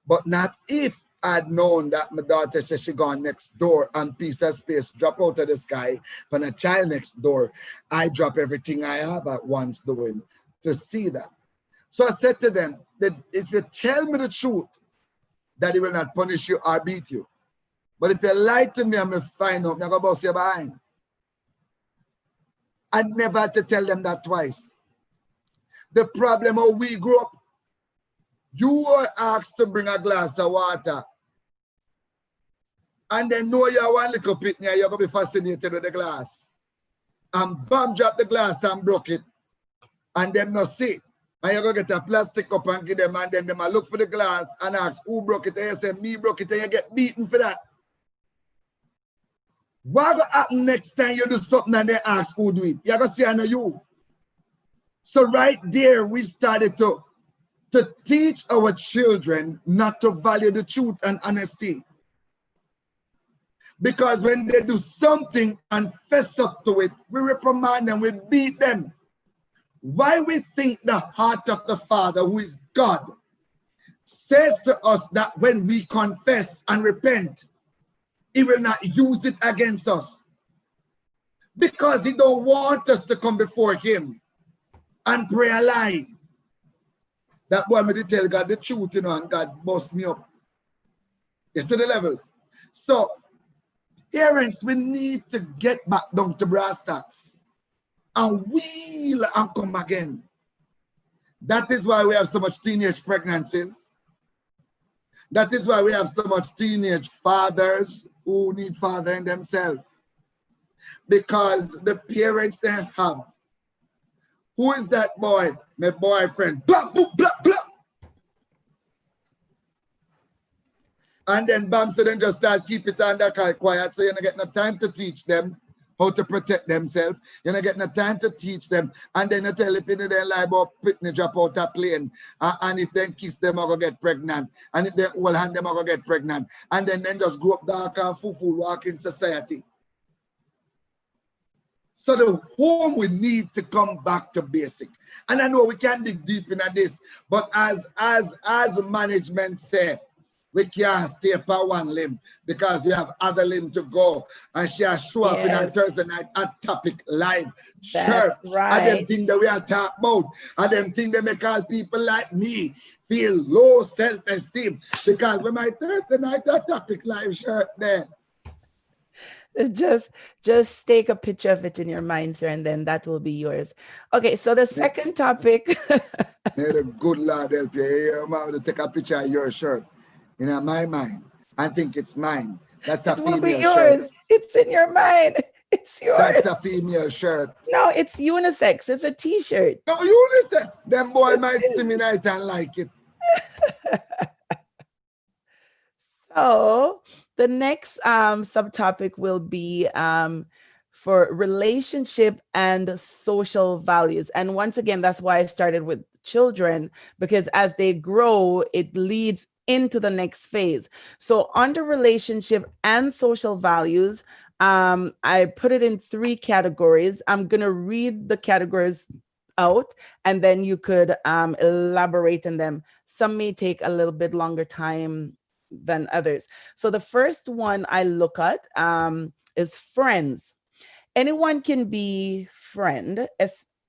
but not if I'd known that my daughter said she gone next door and piece of space drop out of the sky from a child next door, I drop everything I have at once doing to see that. So I said to them that if you tell me the truth, that he will not punish you or beat you. But if you lie to me, I'm going to find out, I'm going to bust you behind. I never had to tell them that twice. The problem how we grew up, you were asked to bring a glass of water. And then know you one little bit near, you're going to be fascinated with the glass. And bam, drop the glass and broke it. And them not see. And you're going to get a plastic cup and give them, and then them look for the glass and ask who broke it. And you say, me broke it, and you get beaten for that. What will happen next time you do something and they ask who do it? You're going to say, I know you. So right there, we started to teach our children not to value the truth and honesty. Because when they do something and fess up to it, we reprimand them, we beat them. Why we think the heart of the Father, who is God, says to us that when we confess and repent, he will not use it against us. Because he don't want us to come before him and pray a lie. That boy me to tell God the truth, you know, and God bust me up. You see the levels? So, parents, we need to get back down to brass tacks and wheel and come again. That is why we have so much teenage pregnancies. That is why we have so much teenage fathers who need fathering themselves. Because the parents they have. Who is that boy? My boyfriend. Blah, blah, blah, blah. And then bam, so then just start keep it under quiet. So you don't get no time to teach them how to protect themselves. You don't get no time to teach them. And then you tell if they lie about picnic drop out a plane. And if they kiss them, are going to get pregnant. And if they hold hand them, are going to get pregnant. And then just grow up dark and full walk in society. So the home we need to come back to basic. And I know we can dig deep into this, but as management say, we can't stay per one limb because we have other limb to go. And she has show up in a Thursday night at Topic Live. That's right. And them things that we are talking about. And them things that make all people like me feel low self-esteem. Because when my Thursday night at Topic Live shirt there. Just take a picture of it in your mind, sir, and then that will be yours. Okay, so the second topic. May the good Lord help you. You're to take a picture of your shirt. In my mind, I think it's mine. That's a female be yours. Shirt. It's in your mind. It's yours. That's a female shirt. No, it's unisex. It's a t-shirt. No, unisex. Them boy might see me night and like it. So the next subtopic will be for relationship and social values. And once again, that's why I started with children, because as they grow, it leads into the next phase. So under relationship and social values, I put it in 3 categories. I'm going to read the categories out, and then you could elaborate on them. Some may take a little bit longer time than others. So the first one I look at is friends. Anyone can be friend,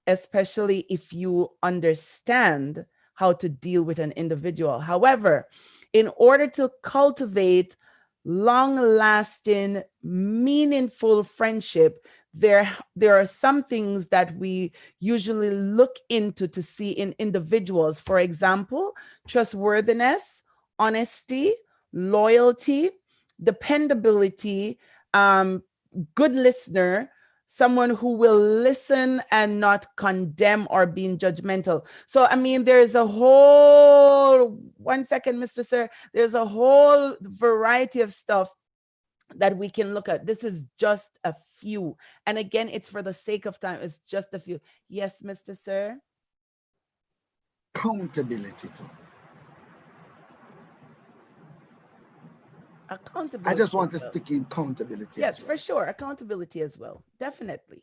especially if you understand how to deal with an individual. However, in order to cultivate long-lasting, meaningful friendship, there are some things that we usually look into to see in individuals. For example, trustworthiness, honesty, loyalty, dependability, good listener, someone who will listen and not condemn or being judgmental. So, I mean, there's a whole, 1 second, Mr. Sir, there's a whole variety of stuff that we can look at. This is just a few. And again, it's for the sake of time. It's just a few. Yes, Mr. Sir? Accountability too. Accountability. I just want to stick in accountability. Yes, for sure. Accountability as well. Definitely.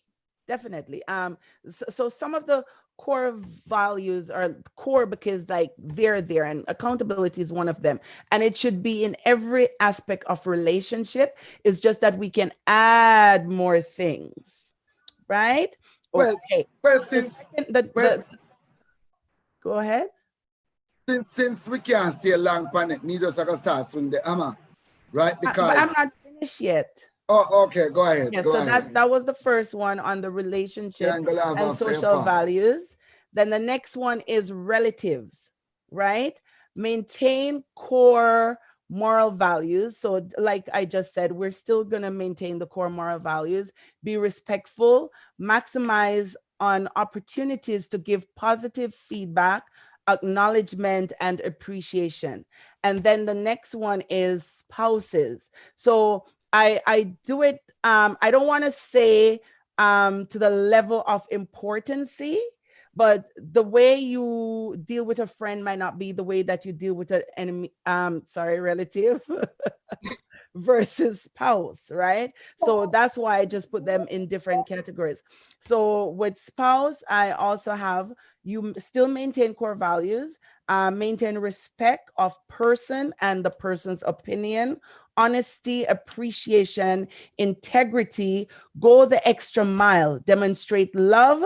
So some of the core values are core because like they're there, and accountability is one of them. And it should be in every aspect of relationship. It's just that we can add more things, right? Well, Okay. well, since Go ahead. Since we can't stay long on it, me just gonna start swing the hammer, right? Because but I'm not finished yet. Oh, okay, go ahead. Yeah, go so ahead. that was the first one on the relationship and social values. Then the next one is relatives, right? Maintain core moral values. So like I just said, we're still going to maintain the core moral values, be respectful, maximize on opportunities to give positive feedback, acknowledgement, and appreciation. And then the next one is spouses. So I do it, I don't want to say to the level of importancy, but the way you deal with a friend might not be the way that you deal with an enemy, relative versus spouse, right? So that's why I just put them in different categories. So with spouse, I also have you still maintain core values, maintain respect of person and the person's opinion, honesty, appreciation, integrity, go the extra mile, demonstrate love,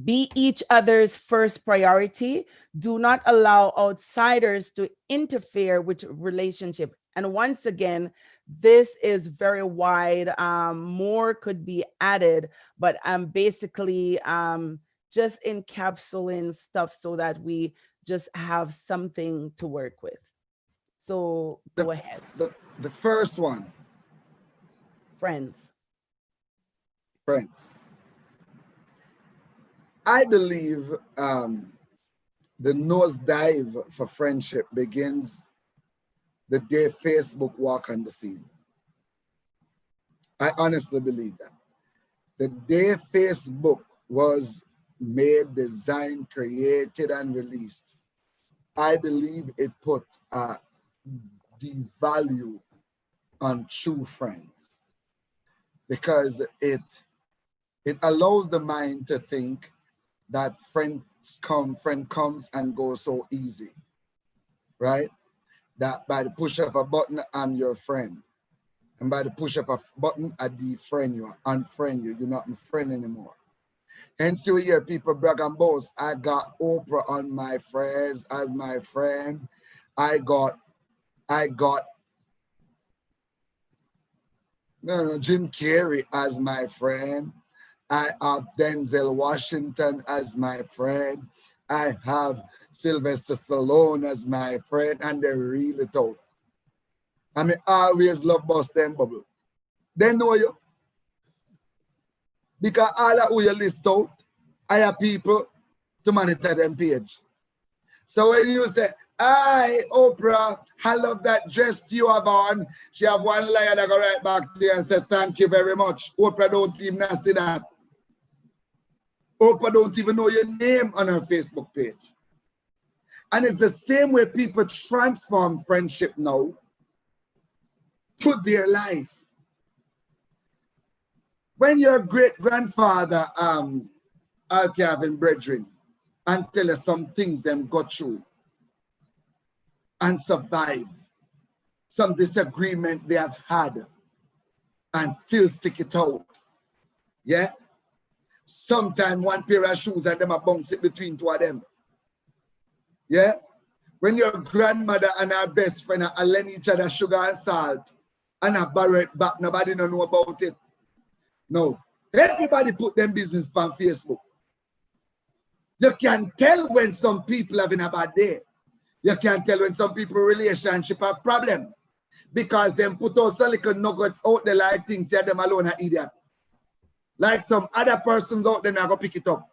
be each other's first priority. Do not allow outsiders to interfere with relationship. And once again, this is very wide. More could be added, but I'm basically just encapsulating stuff so that we just have something to work with. So go ahead. The first one. Friends. I believe the nosedive for friendship begins the day Facebook walk on the scene. I honestly believe that. The day Facebook was made, designed, created, and released, I believe it put the value on true friends, because it allows the mind to think that friend comes and goes so easy, right? That by the push of a button, I'm your friend. And by the push of a button, I defriend you, unfriend you. You're not my friend anymore. Hence you hear people brag and boast. I got Oprah on my friends as my friend. I got Jim Carrey as my friend. I have Denzel Washington as my friend. I have Sylvester Stallone as my friend, and they really told. I mean, I always love bust them bubble. They know you. Because all of who you list out, I have people to monitor them page. So when you say, hi, Oprah, I love that dress you have on. She have one line that go right back to you and say, thank you very much. Oprah don't even see that. Oprah don't even know your name on her Facebook page. And it's the same way people transform friendship now to their life. When your great-grandfather out having brethren and tell us some things them got through and survive, some disagreement they have had and still stick it out. Yeah? Sometimes one pair of shoes and them a bounce it between two of them. Yeah? When your grandmother and her best friend are lend each other sugar and salt and a borrow it back, nobody don't know about it. No. Everybody put them business on Facebook. You can tell when some people having a bad day. You can tell when some people relationship have problem. Because them put out some little nuggets out there like things that them alone are idiot. Like some other persons out there now go pick it up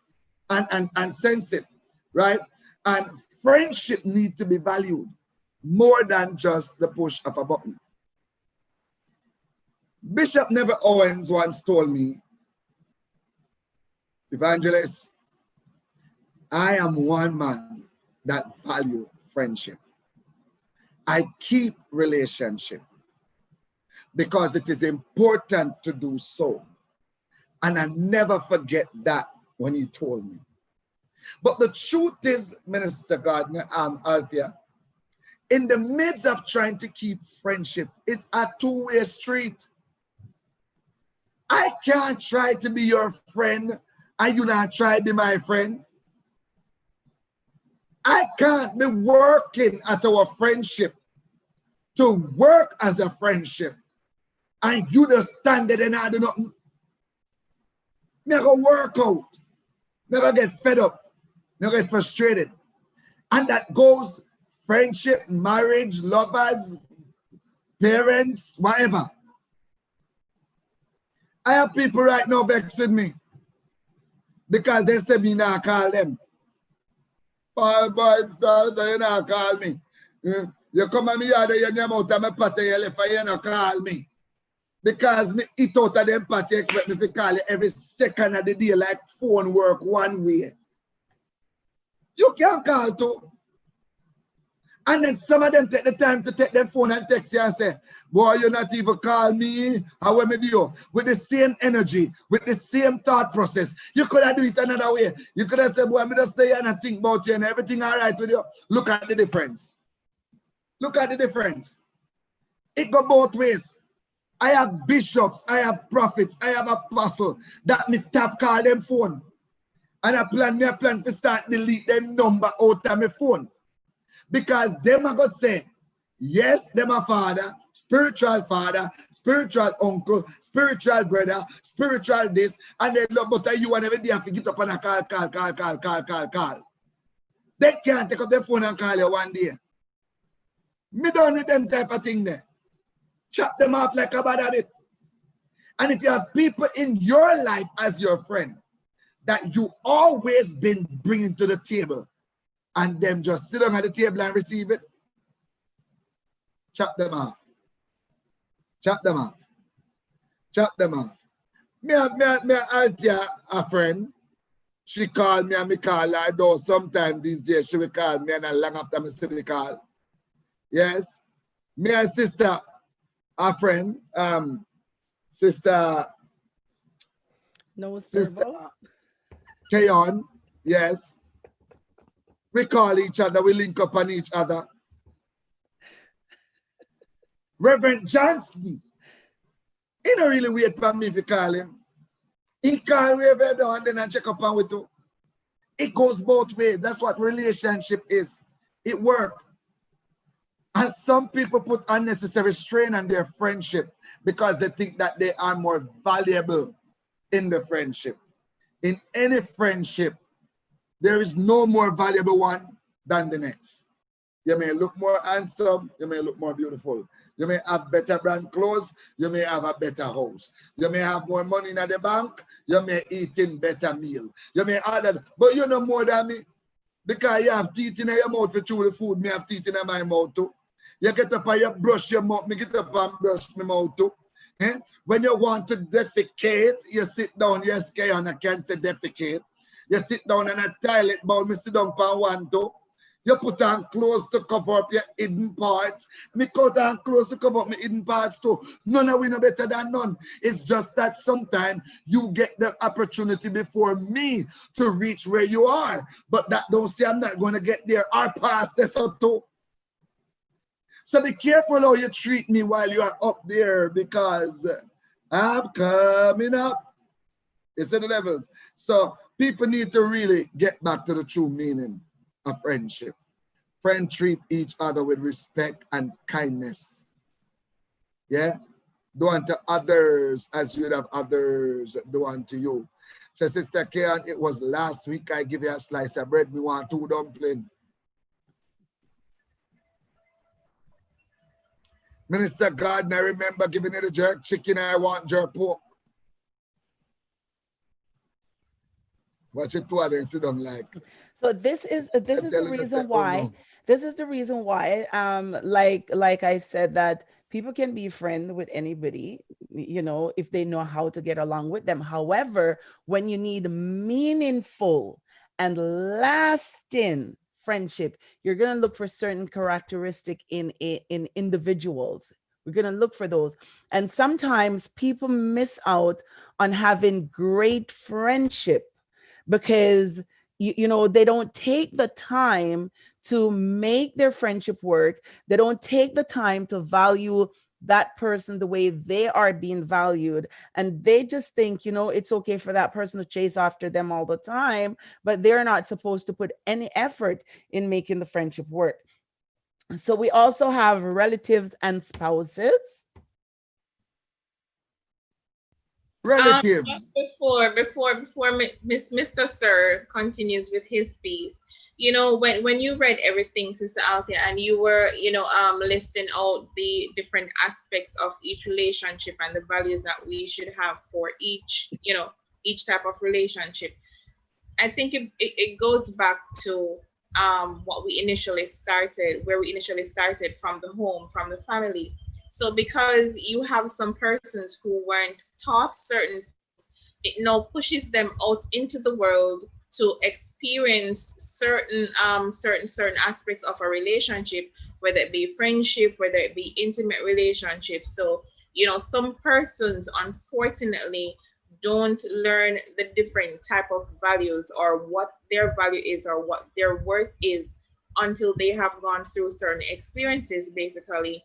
and sense it. Right? And friendship need to be valued more than just the push of a button. Bishop Neville Owens once told me, Evangelist, I am one man that value friendship. I keep relationship because it is important to do so. And I never forget that when he told me. But the truth is, Minister Gardner, Althea, in the midst of trying to keep friendship, it's a two-way street. I can't try to be your friend and you not try to be my friend. I can't be working at our friendship to work as a friendship and you just stand there and not do nothing. Never work out. Never get fed up. Never get frustrated. And that goes friendship, marriage, lovers, parents, whatever. I have people right now vexing me because they say me not call them. Boy, you not call me. You come at me yard, you name out of my party, you left and you not call me. Because me eat out of them party, expect me to call you every second of the day like phone work one way. You can't call too. And then some of them take the time to take their phone and text you and say, boy, you not even call me. How am I do? With the same energy, with the same thought process. You could have do it another way. You could have said, boy, I'm just stay here and think about you and everything all right with you. Look at the difference. Look at the difference. It go both ways. I have bishops, I have prophets, I have apostles that me tap call them phone. And I plan to start delete them number out of my phone. Because them are going to say, yes, them are father, spiritual uncle, spiritual brother, spiritual this, and they love but you and every day have to get up and call. They can't take up their phone and call you one day. Me don't need them type of thing there. Chop them up like a bad habit. And if you have people in your life as your friend that you always been bringing to the table, and them just sit down at the table and receive it, chop them off. Chop them off. Chop them off. Me Althea, a friend, she called me and me call her, though sometime these days she will call me and long after me see the call. Yes. Me and sister, a friend, sister Kayon, yes. We call each other, we link up on each other. Reverend Johnson, he don't really wait for me to call him. He call me every day and then I check up on with you. It goes both ways. That's what relationship is. It works. And some people put unnecessary strain on their friendship because they think that they are more valuable in the friendship. In any friendship, there is no more valuable one than the next. You may look more handsome, you may look more beautiful. You may have better brand clothes, you may have a better house. You may have more money in the bank, you may eat in better meal. You may add that, but you know more than me. Because you have teeth in your mouth to chew the food, me have teeth in my mouth too. You get up and you brush your mouth, me get up and brush my mouth too. Eh? When you want to defecate, you sit down, you scare and I can't say defecate. You sit down in a toilet bowl, me sit down for one too. You put on clothes to cover up your hidden parts. Me cut on clothes to cover up my hidden parts too. None of we no better than none. It's just that sometimes you get the opportunity before me to reach where you are. But that don't say I'm not going to get there or past this up too. So be careful how you treat me while you are up there because I'm coming up. It's in the levels. So people need to really get back to the true meaning of friendship. Friends treat each other with respect and kindness. Yeah? Do unto others as you would have others do unto you. So Sister Kayan, it was last week I give you a slice of bread. We want 2 dumplings. Minister Gardner, I remember giving you the jerk chicken. I want jerk pork. Watch it too, and sit down like. So this is the reason why. Oh, no. This is the reason why. Like I said, that people can be friends with anybody, you know, if they know how to get along with them. However, when you need meaningful and lasting friendship, you're going to look for certain characteristic in individuals. We're going to look for those. And sometimes people miss out on having great friendship because they don't take the time to make their friendship work. They don't take the time to value that person the way they are being valued, and they just think it's okay for that person to chase after them all the time, but they're not supposed to put any effort in making the friendship work. So we also have relatives and spouses. Relatives. Before Mr. Sir continues with his piece, when you read everything, Sister Althea, and you were listing out the different aspects of each relationship and the values that we should have for each type of relationship, I think it goes back to where we initially started from the home, from the family. So because you have some persons who weren't taught certain things, it now pushes them out into the world to experience certain aspects of a relationship, whether it be friendship, whether it be intimate relationships. So some persons unfortunately don't learn the different type of values, or what their value is, or what their worth is, until they have gone through certain experiences, basically.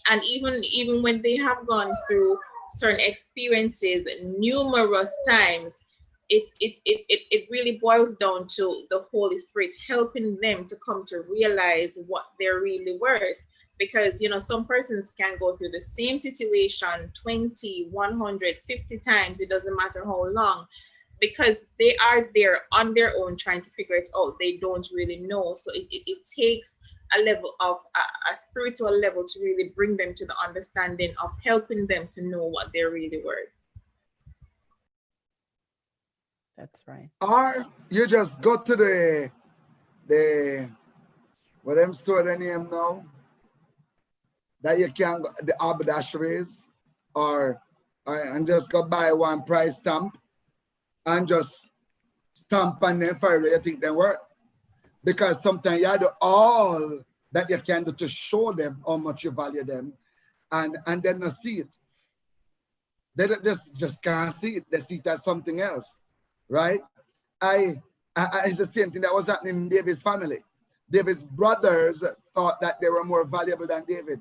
And even when they have gone through certain experiences numerous times, it really boils down to the Holy Spirit helping them to come to realize what they're really worth. Because some persons can go through the same situation 20, 150 times, it doesn't matter how long, because they are there on their own trying to figure it out. They don't really know. So it takes a level of a spiritual level to really bring them to the understanding of helping them to know what they're really worth. That's right. Or you just go to the what them store the name now, that you can go, the haberdasheries, or and just go buy one price stamp and just stamp on them for what you think they worth. Because sometimes you do all that you can do to show them how much you value them, and then they see it. They just can't see it. They see it as something else, right? It's the same thing that was happening in David's family. David's brothers thought that they were more valuable than David.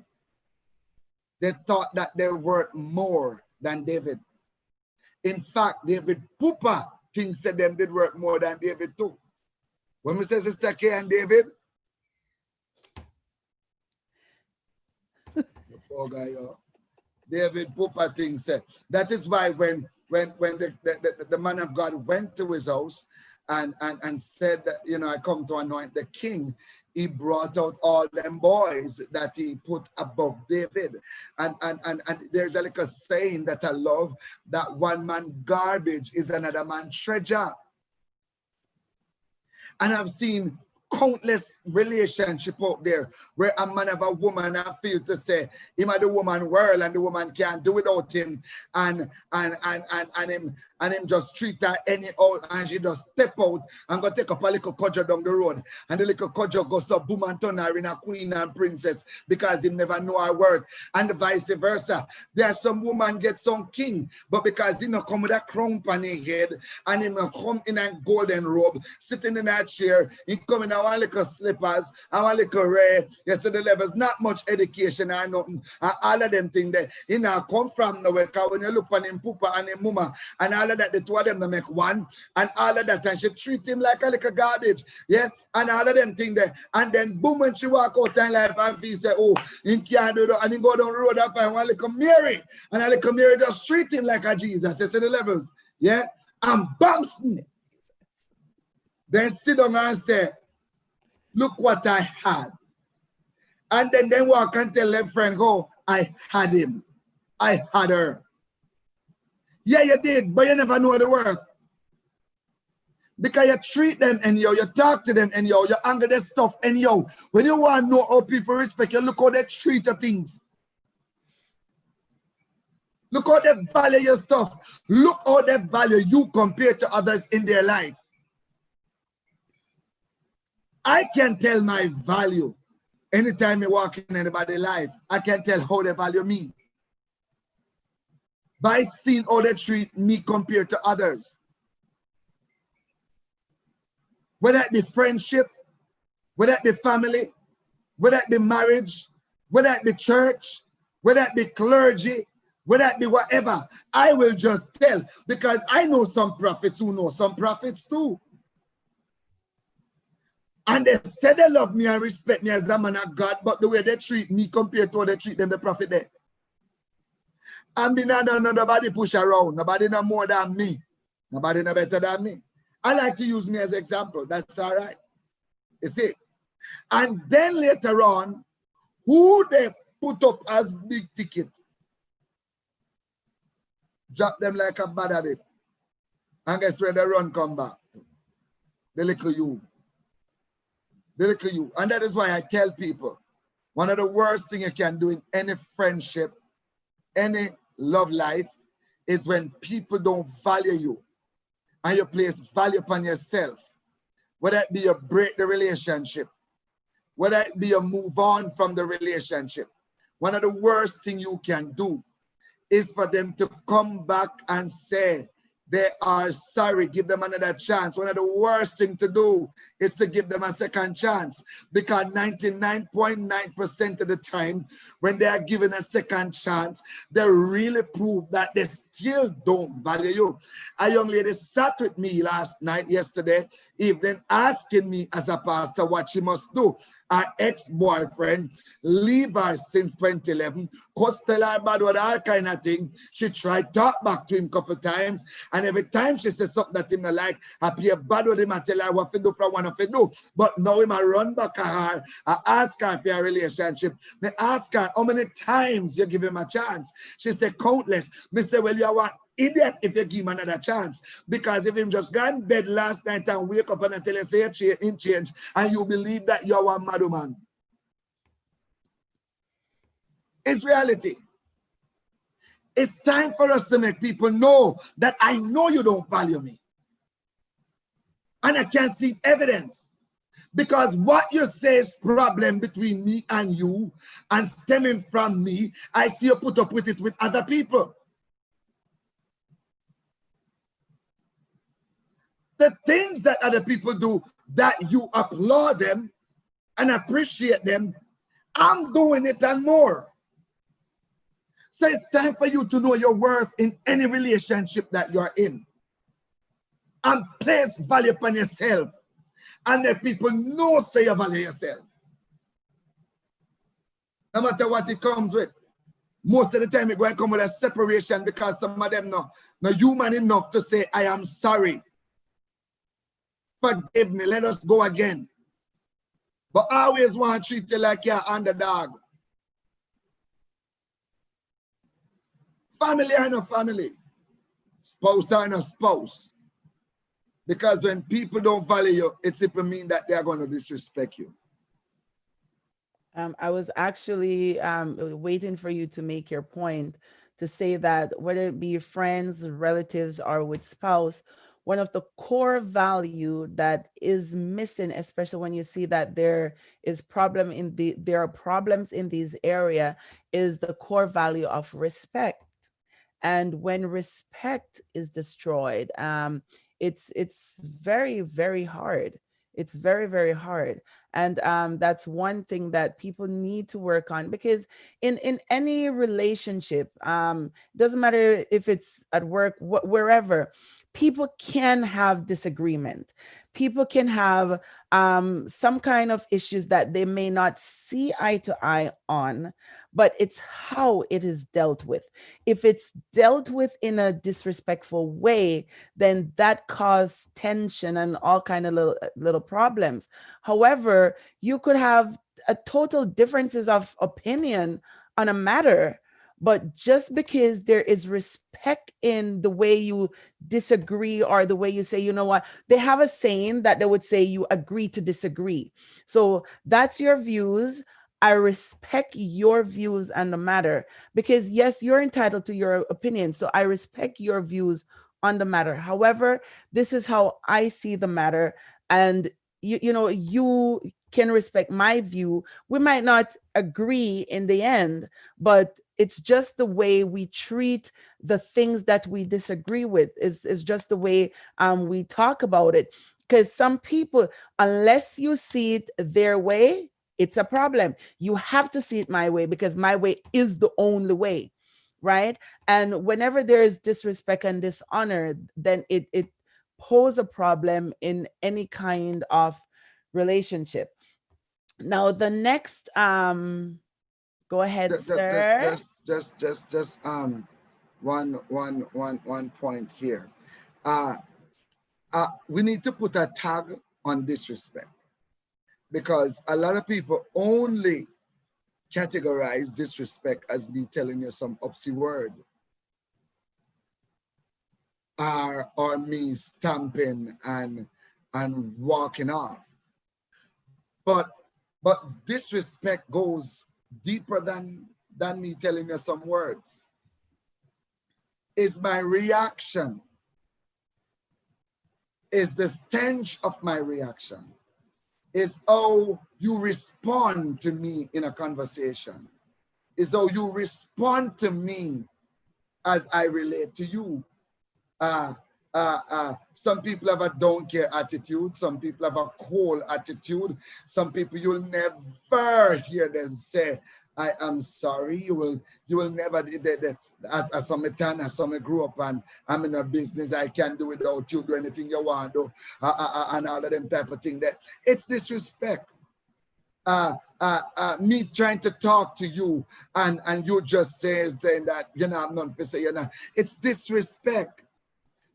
They thought that they were more than David. In fact, David Poopa thinks that them did work more than David too. When we say Sister K and David, poor guy, David Poopa thinks that is why when the man of God went to his house and said that, I come to anoint the king, he brought out all them boys that he put above David. And there's a little saying that I love, that one man garbage is another man treasure. And I've seen countless relationship out there where a man of a woman, I feel to say him at the woman world and the woman can't do without him, and him just treat her anyhow, and she just step out and go take up a little cudger down the road, and the little cudger goes up boom and turn her in a queen and princess because he never know her worth, and vice versa. There are some woman get some king, but because he not come with a crown on his head and him come in a golden robe, sitting in a chair, he come in our little slippers, our little red, yesterday levels, not much education or nothing, and all of them things there, he now come from nowhere, because when you look on him poopa and him mama, and all of that, the two of them to make one, and all of that, and she treat him like a little garbage, yeah, and all of them things there, and then boom, when she walk out in life, and he say, oh, he can't do that, and he go down the road up and one little Mary, and a little Mary just treat him like a Jesus, you see the levels, yeah, and bouncing. Then sit down and say, look what I had. And then they walk and tell their friend, oh, I had him. I had her. Yeah, you did, but you never know the worth. Because you treat them anyhow, you talk to them anyhow, you anger their stuff anyhow. When you want to know how people respect you, look how they treat the things. Look how they value your stuff. Look how they value you compared to others in their life. I can tell my value anytime I walk in anybody's life. I can tell how they value me by seeing how they treat me compared to others. whether it be friendship, whether it be family, whether it be marriage, whether it be church, whether it be clergy, whether it be whatever, I will just tell, because I know some prophets who know some prophets too. And they say they love me and respect me as a man of God, but the way they treat me compared to how they treat them, the prophet there. And me not nobody push around, nobody no more than me, nobody no better than me. I like to use me as an example, that's all right. You see? And then later on, who they put up as big ticket, drop them like a bad habit. And guess where they run come back? The little you. The little you. And that is why I tell people, one of the worst things you can do in any friendship, any love life, is when people don't value you and you place value upon yourself. Whether it be you break the relationship, whether it be you move on from the relationship. One of the worst things you can do is for them to come back and say they are sorry, give them another chance. One of the worst things to do is to give them a second chance, because 99.9% of the time when they are given a second chance, they really prove that they still don't value you. A young lady sat with me yesterday evening, asking me as a pastor what she must do. Her ex-boyfriend leave her since 2011, cause tell her bad with all kind of thing. She tried to talk back to him a couple times, and every time she says something that him not like, I appear bad with him and tell her what to do from one of it do. But now him I run back at her, I ask her for a relationship. Me ask her how many times you give him a chance. She said countless. Me say, well, you are idiot if you give him another chance, because if him just got in bed last night and wake up and tell you say in change, and you believe that you're a mad woman. It's reality. It's time for us to make people know that I know you don't value me. And I can see evidence. Because what you say is problem between me and you and stemming from me, I see you put up with it with other people. The things that other people do that you applaud them and appreciate them, I'm doing it and more. So it's time for you to know your worth in any relationship that you're in. And place value upon yourself. And let people know say you value yourself. No matter what it comes with. Most of the time it going to come with a separation, because some of them not human enough to say, I am sorry. Forgive me, let us go again. But I always want to treat you like you're underdog. Family or no family. Spouse or no spouse. Because when people don't value you, it simply means that they're going to disrespect you. I was actually waiting for you to make your point, to say that whether it be friends, relatives, or with spouse, one of the core value that is missing, especially when you see that there are problems in these area, is the core value of respect. And when respect is destroyed, it's very, very hard. It's very, very hard. And that's one thing that people need to work on, because in any relationship, doesn't matter if it's at work, wherever, people can have disagreement. People can have some kind of issues that they may not see eye to eye on, but it's how it is dealt with. If it's dealt with in a disrespectful way, then that causes tension and all kind of little problems. However, you could have a total differences of opinion on a matter, but just because there is respect in the way you disagree, or the way you say, you know what, they have a saying that they would say, you agree to disagree. So that's your views. I respect your views on the matter, because yes, you're entitled to your opinion. So I respect your views on the matter. However, this is how I see the matter. And you can respect my view. We might not agree in the end, but it's just the way we treat the things that we disagree with, is just the way we talk about it. Because some people, unless you see it their way, it's a problem. You have to see it my way, because my way is the only way, right? And whenever there is disrespect and dishonor, then it pose a problem in any kind of relationship. Now the next, go ahead, sir. Just one point here. Uh, we need to put a tag on disrespect, because a lot of people only categorize disrespect as me telling you some upsy word, or me stamping and walking off. But disrespect goes deeper than me telling you some words. Is my reaction, is the stench of my reaction, is how you respond to me in a conversation, is how you respond to me as I relate to you. Some people have a don't care attitude. Some people have a cold attitude. Some people, you'll never hear them say, I am sorry. You will never, as some time, as some grew up and I'm in a business, I can't do without you, do anything you want to, and all of them type of thing. That it's disrespect. Me trying to talk to you and you just saying that, I'm not to say, it's disrespect.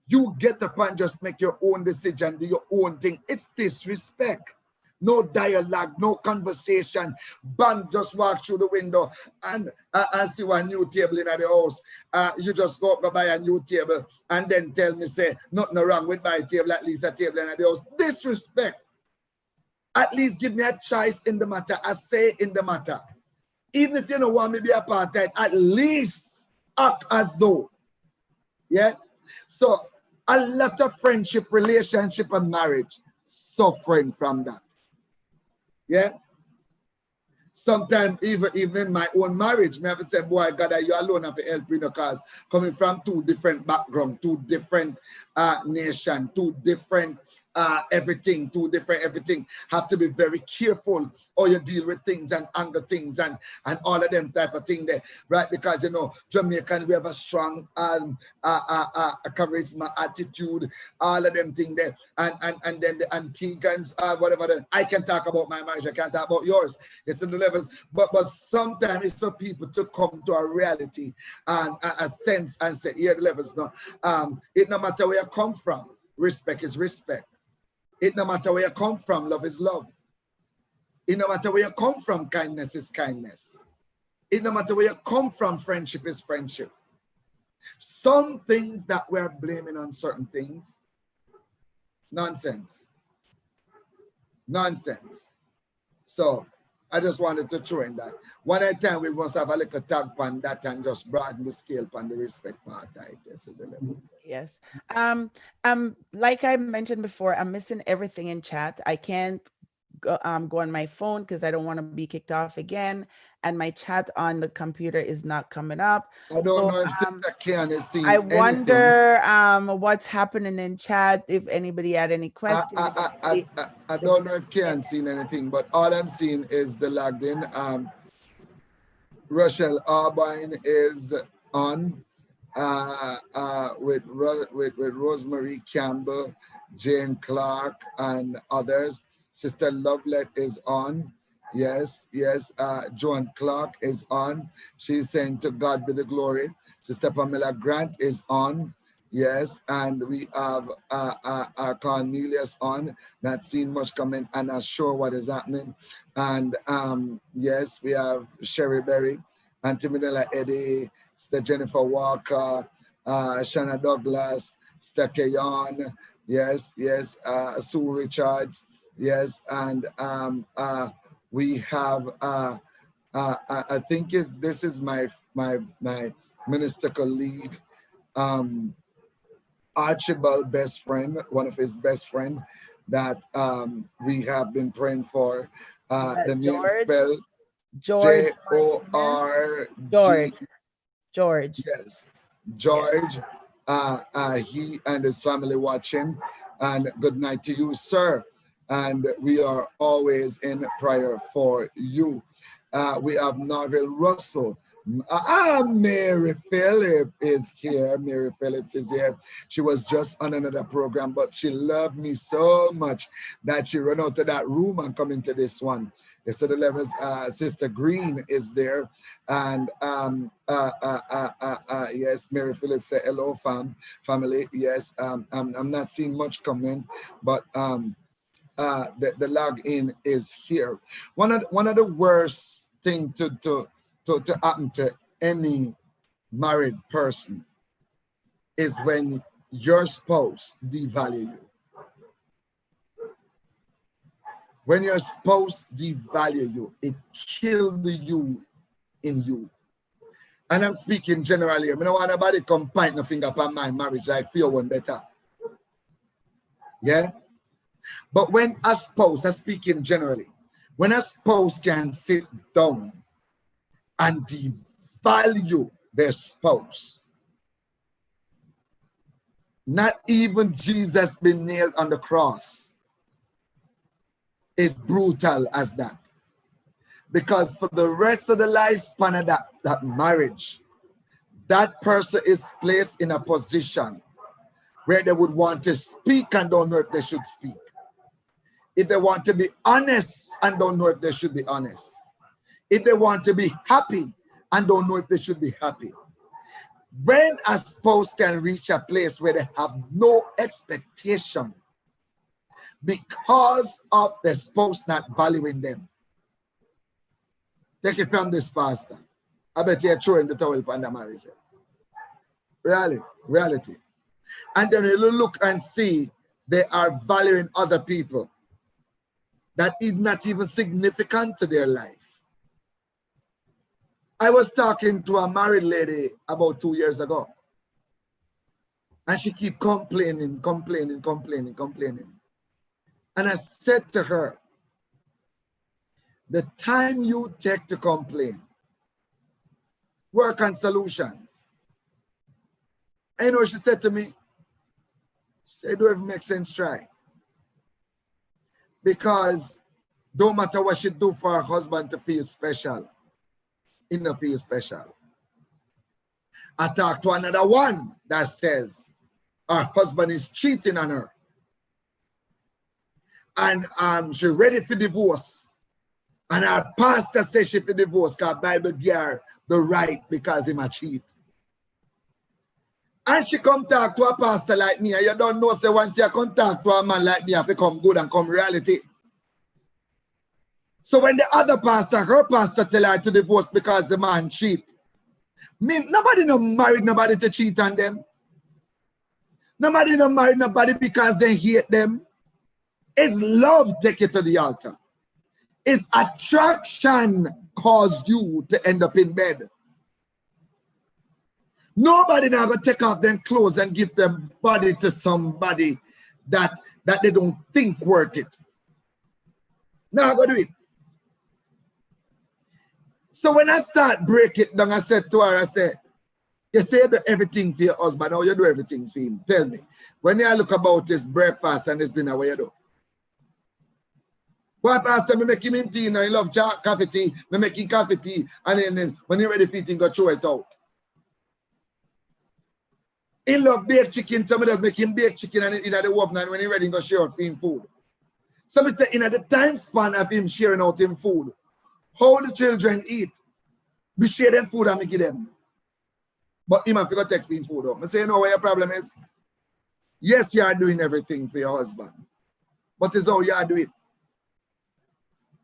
You get up and just make your own decision, do your own thing. It's disrespect. No dialogue, no conversation. Band just walk through the window and see one new table in the house. You just go buy a new table and then tell me, say, nothing wrong with my table, at least a table in the house. Disrespect. At least give me a choice in the matter, a say in the matter. Even if you don't want me to be apartheid, at least act as though. Yeah? So, a lot of friendship, relationship, and marriage suffering from that. Yeah. Sometimes even in my own marriage, me have to say, boy, God, you alone have to help me, because coming from two different backgrounds, two different nation, two different everything, have to be very careful how you deal with things and anger things and all of them type of thing there, right? Because Jamaican, we have a strong charisma, attitude, all of them thing there, and then the Antiguans, whatever. I can talk about my marriage, I can't talk about yours. It's in the levels, but sometimes it's for people to come to a reality and a sense and say, here the levels now. It no matter where you come from, respect is respect. It no matter where you come from, love is love. It no matter where you come from, kindness is kindness. It no matter where you come from, friendship is friendship. Some things that we're blaming on certain things, nonsense. Nonsense. So I just wanted to throw in that. One at a time, we must have a little tag on that and just broaden the scale on the respect part. Yes. Like I mentioned before, I'm missing everything in chat. I can't go on my phone because I don't want to be kicked off again. And my chat on the computer is not coming up. I don't know if Sister Kian is seeing I wonder what's happening in chat, if anybody had any questions. I don't know if Kian's seen anything, but all I'm seeing is the logged in. Rochelle Arbine is on with Rosemary Campbell, Jane Clark, and others. Sister Lovelet is on. Yes. Joan Clark is on. She's saying, to God be the glory. Sister Pamela Grant is on. Yes, and we have Cornelius on. Not seen much comment and not sure what is happening. And yes, we have Sherry Berry, Auntie Manila Eddie, Sister Jennifer Walker, Shanna Douglas, Sister Kayon, yes, Sue Richards, yes, and we have I think this is my minister colleague, Archibald best friend, one of his best friend that we have been praying for. The name spell George. George. Yes, George. He and his family watching. And good night to you, sir. And we are always in prayer for you. We have Norville Russell. Mary Phillips is here. Mary Phillips is here. She was just on another program, but she loved me so much that she ran out of that room and come into this one. So the levels, Sister Green is there. And yes, Mary Phillips said, hello, family. Yes, I'm not seeing much comment, but the login is here. One of the worst thing to happen to any married person is when your spouse devalue you. When your spouse devalue you, it kills you in you. And I'm speaking generally. I don't want nobody come point no finger upon my marriage. I feel one better. Yeah? But when a spouse, I'm speaking generally, when a spouse can sit down and devalue their spouse, not even Jesus being nailed on the cross is brutal as that. Because for the rest of the lifespan of that marriage, that person is placed in a position where they would want to speak and don't know if they should speak. If they want to be honest and don't know if they should be honest. If they want to be happy and don't know if they should be happy. When a spouse can reach a place where they have no expectation because of the spouse not valuing them. Take it from this pastor. I bet you're throwing the towel upon the marriage. Reality. And then you look and see they are valuing other people that is not even significant to their life. I was talking to a married lady about 2 years ago. And she keep complaining. And I said to her, the time you take to complain, work on solutions. And you know what she said to me? She said, do it make sense, try. Because don't matter what she do for her husband to feel special, he not feel special. I talked to another one that says her husband is cheating on her. And she ready for divorce. And our pastor says she for divorce because Bible give her the right because he might cheat. And she come talk to a pastor like me, and you don't know, say once you come talk to a man like me, you have to come good and come reality. So when the other pastor, her pastor tell her to divorce because the man cheat, nobody no married nobody to cheat on them. Nobody no married nobody because they hate them. It's love take it to the altar. It's attraction cause you to end up in bed. Nobody now gonna take off their clothes and give their body to somebody that they don't think worth it. Now go do it. So when I start break it down, I said to her, I said, you say you do everything for your husband, now you do everything for him. Tell me, when you look about his breakfast and his dinner, what you do? Why, pastor, me make him in tea, now he love coffee tea, me make him coffee tea, and then when you're ready for it, he go throw it out. He love baked chicken, somebody does make him baked chicken and in the oven, and when he ready, he go share out for him food. Somebody say, in the time span of him sharing out him food, how the children eat, we share them food and we give them. But him have to go take him food up. I say, you know what your problem is? Yes, you are doing everything for your husband, but it's how you are doing it.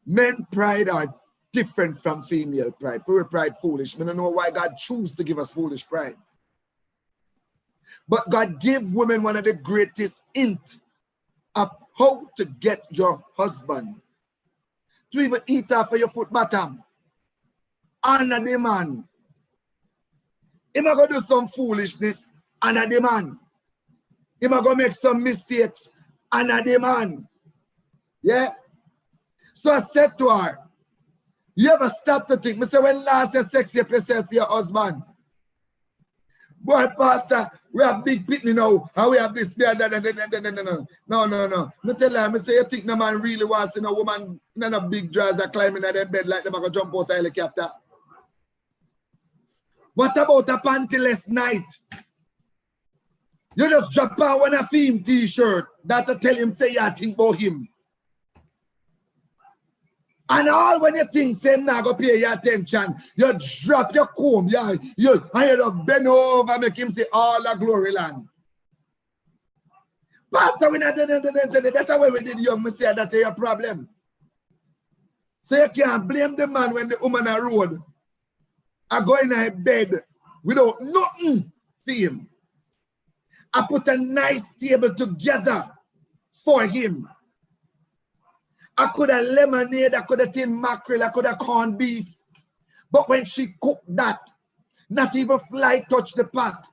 Men pride are different from female pride. We're pride foolish. I don't know why God choose to give us foolish pride. But God gave women one of the greatest hints of how to get your husband to even eat off of your foot bottom. Honor the man. He might go do some foolishness, honor the man. He might go make some mistakes, honor the man. Yeah? So I said to her, you ever stop to think? I said, when last you sex yourself for your husband? Boy, Pastor, we have big pitney now, and we have this, that. No. Me tell her, me say, you think no man really wants to know woman in a big dress are climbing at their bed like them going to jump out of helicopter? What about a pantyless night? You just drop on one a theme t-shirt that to tell him say you think about him. And all when you think same now go pay your attention, you drop your comb, and you bend over, make him say all the glory land. Pastor, we not the better way we did young, me say that's your problem. So you can't blame the man when the woman on road are going in bed without nothing for him. I put a nice table together for him. I could have lemonade, I could have tin mackerel, I could have corned beef. But when she cooked that, not even fly touch the pot.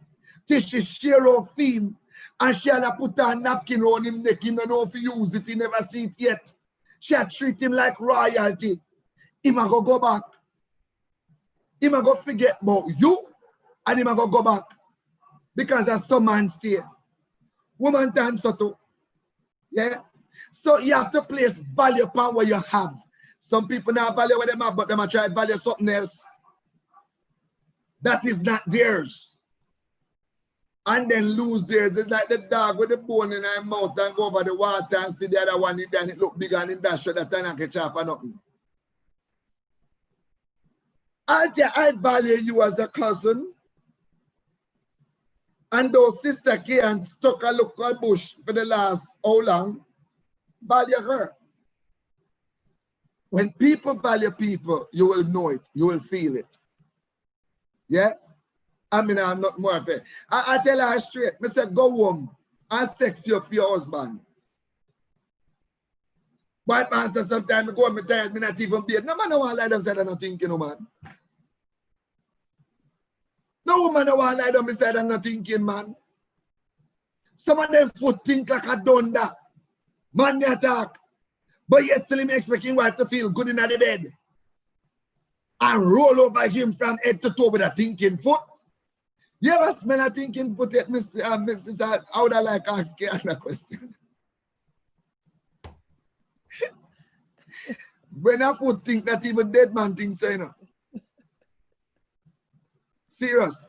Till she share her theme, and she had put a napkin on him neck. He don't know if he use it, he never see it yet. She had treat him like royalty. He might go back. He might go forget about you, and he might go back. Because there's some man stay. Woman dance so too. Yeah? So you have to place value upon what you have. Some people now value what they have, but they might try to value something else. That is not theirs. And then lose theirs. It's like the dog with the bone in their mouth and go over the water and see the other one in there and it look bigger and in that show that time I can chop or nothing. I value you as a cousin. And those sister can't stuck a look at bush for the last how long? Value her. When people value people, you will know it. You will feel it. Yeah? I mean, I'm not more of it. I tell her straight. I say, go home and sex you up for your husband. But man says sometimes I go home, I'm tired, I'm not even beard. No man no want to lie down say I'm not thinking, no man. No woman no want to lie down beside I'm not thinking, man. Some of them foot think like a dunder. Man, they attack. But yesterday, me expecting wife to feel good in the bed. And roll over him from head to toe with a thinking foot. You ever smell a thinking foot yet, Mrs. I would like to ask you a question. When a foot think that even dead man thinks so, you know. Serious.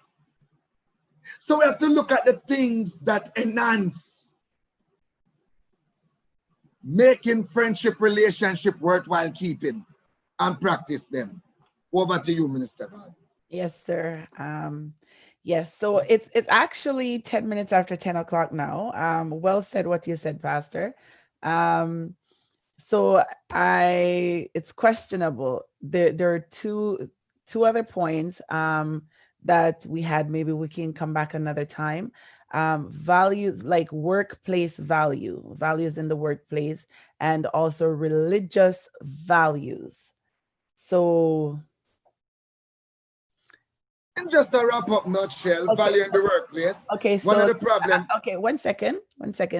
So we have to look at the things that enhance making friendship relationship worthwhile keeping and practice them. Over to you, Minister God. Yes, sir. Yes, so it's actually 10 minutes after 10 o'clock now. Well said what you said, Pastor. So it's questionable. There are two other points that we had. Maybe we can come back another time. Values like workplace values in the workplace, and also religious values. So and just a wrap up nutshell, okay. Value in the workplace. Okay, so one of the problems. Okay, one second.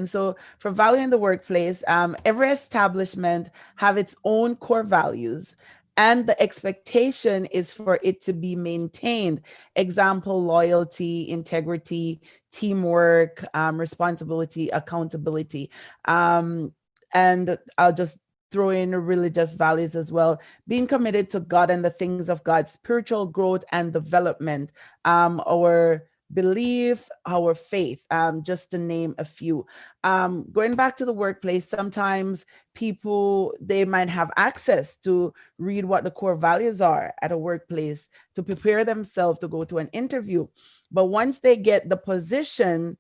So for value in the workplace, every establishment have its own core values, and the expectation is for it to be maintained. Example, loyalty, integrity, teamwork, responsibility, accountability. And I'll just throw in religious values as well. Being committed to God and the things of God, spiritual growth and development, our belief, our faith, just to name a few. Going back to the workplace, sometimes people, they might have access to read what the core values are at a workplace to prepare themselves to go to an interview. But once they get the position,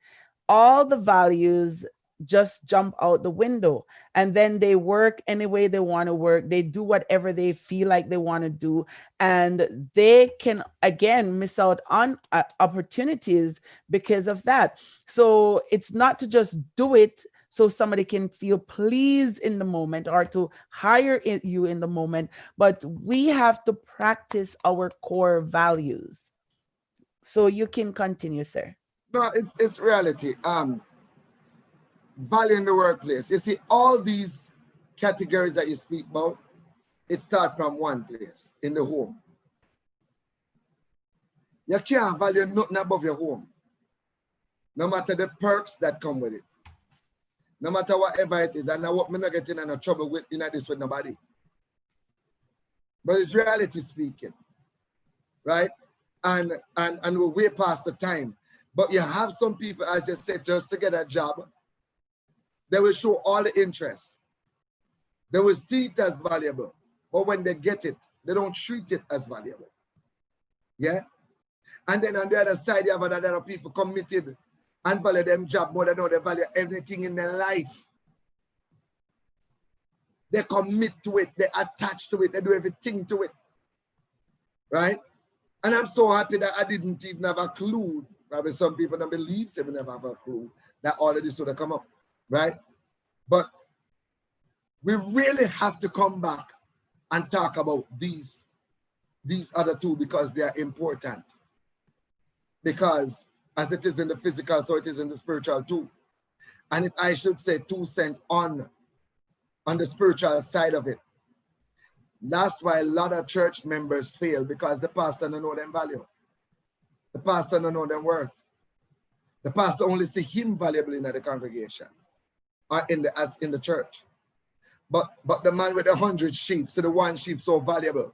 all the values just jump out the window, and then they work any way they want to work. They do whatever they feel like they want to do, and they can again miss out on opportunities because of that. So it's not to just do it so somebody can feel pleased in the moment or to hire you in the moment, but we have to practice our core values. So you can continue, sir. No, it's reality. Value in the workplace. You see, all these categories that you speak about, it starts from one place, in the home. You can't value nothing above your home. No matter the perks that come with it. No matter whatever it is. And I hope me not getting in trouble with this with nobody. But it's reality speaking. Right? And we're way past the time. But you have some people, as you said, just to get a job, they will show all the interest. They will see it as valuable. But when they get it, they don't treat it as valuable. Yeah? And then on the other side, you have other people committed and value them job more than they value everything in their life. They commit to it, they attach to it, they do everything to it. Right? And I'm so happy that I didn't even have a clue. Probably some people don't believe they will never have a clue that all of this would have come up. Right? But we really have to come back and talk about these other two because they are important. Because as it is in the physical, so it is in the spiritual too. And if I should say 2 cents on the spiritual side of it, that's why a lot of church members fail because the pastor don't know them value. The pastor don't know them worth. The pastor only see him valuable in the congregation or in the church. But the man with 100 sheep, so the one sheep so valuable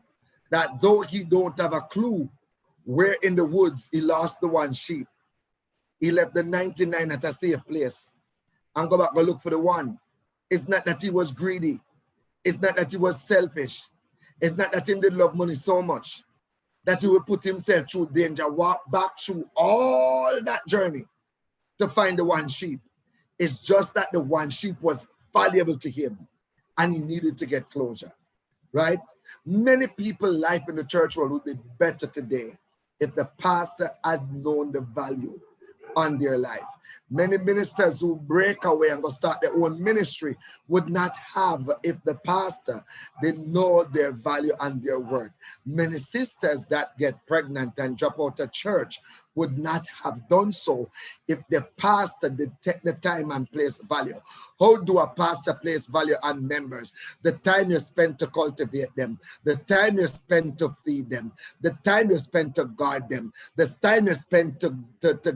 that though he don't have a clue where in the woods he lost the one sheep, he left the 99 at a safe place and go back and look for the one. It's not that he was greedy. It's not that he was selfish. It's not that he didn't love money so much that he would put himself through danger, walk back through all that journey to find the one sheep. It's just that the one sheep was valuable to him and he needed to get closure, right? Many people's life in the church world would be better today if the pastor had known the value on their life. Many ministers who break away and go start their own ministry would not have if the pastor didn't know their value and their worth. Many sisters that get pregnant and drop out of church would not have done so if the pastor did take the time and place value. How do a pastor place value on members? The time you spend to cultivate them, the time you spend to feed them, the time you spend to guard them, the time you spend to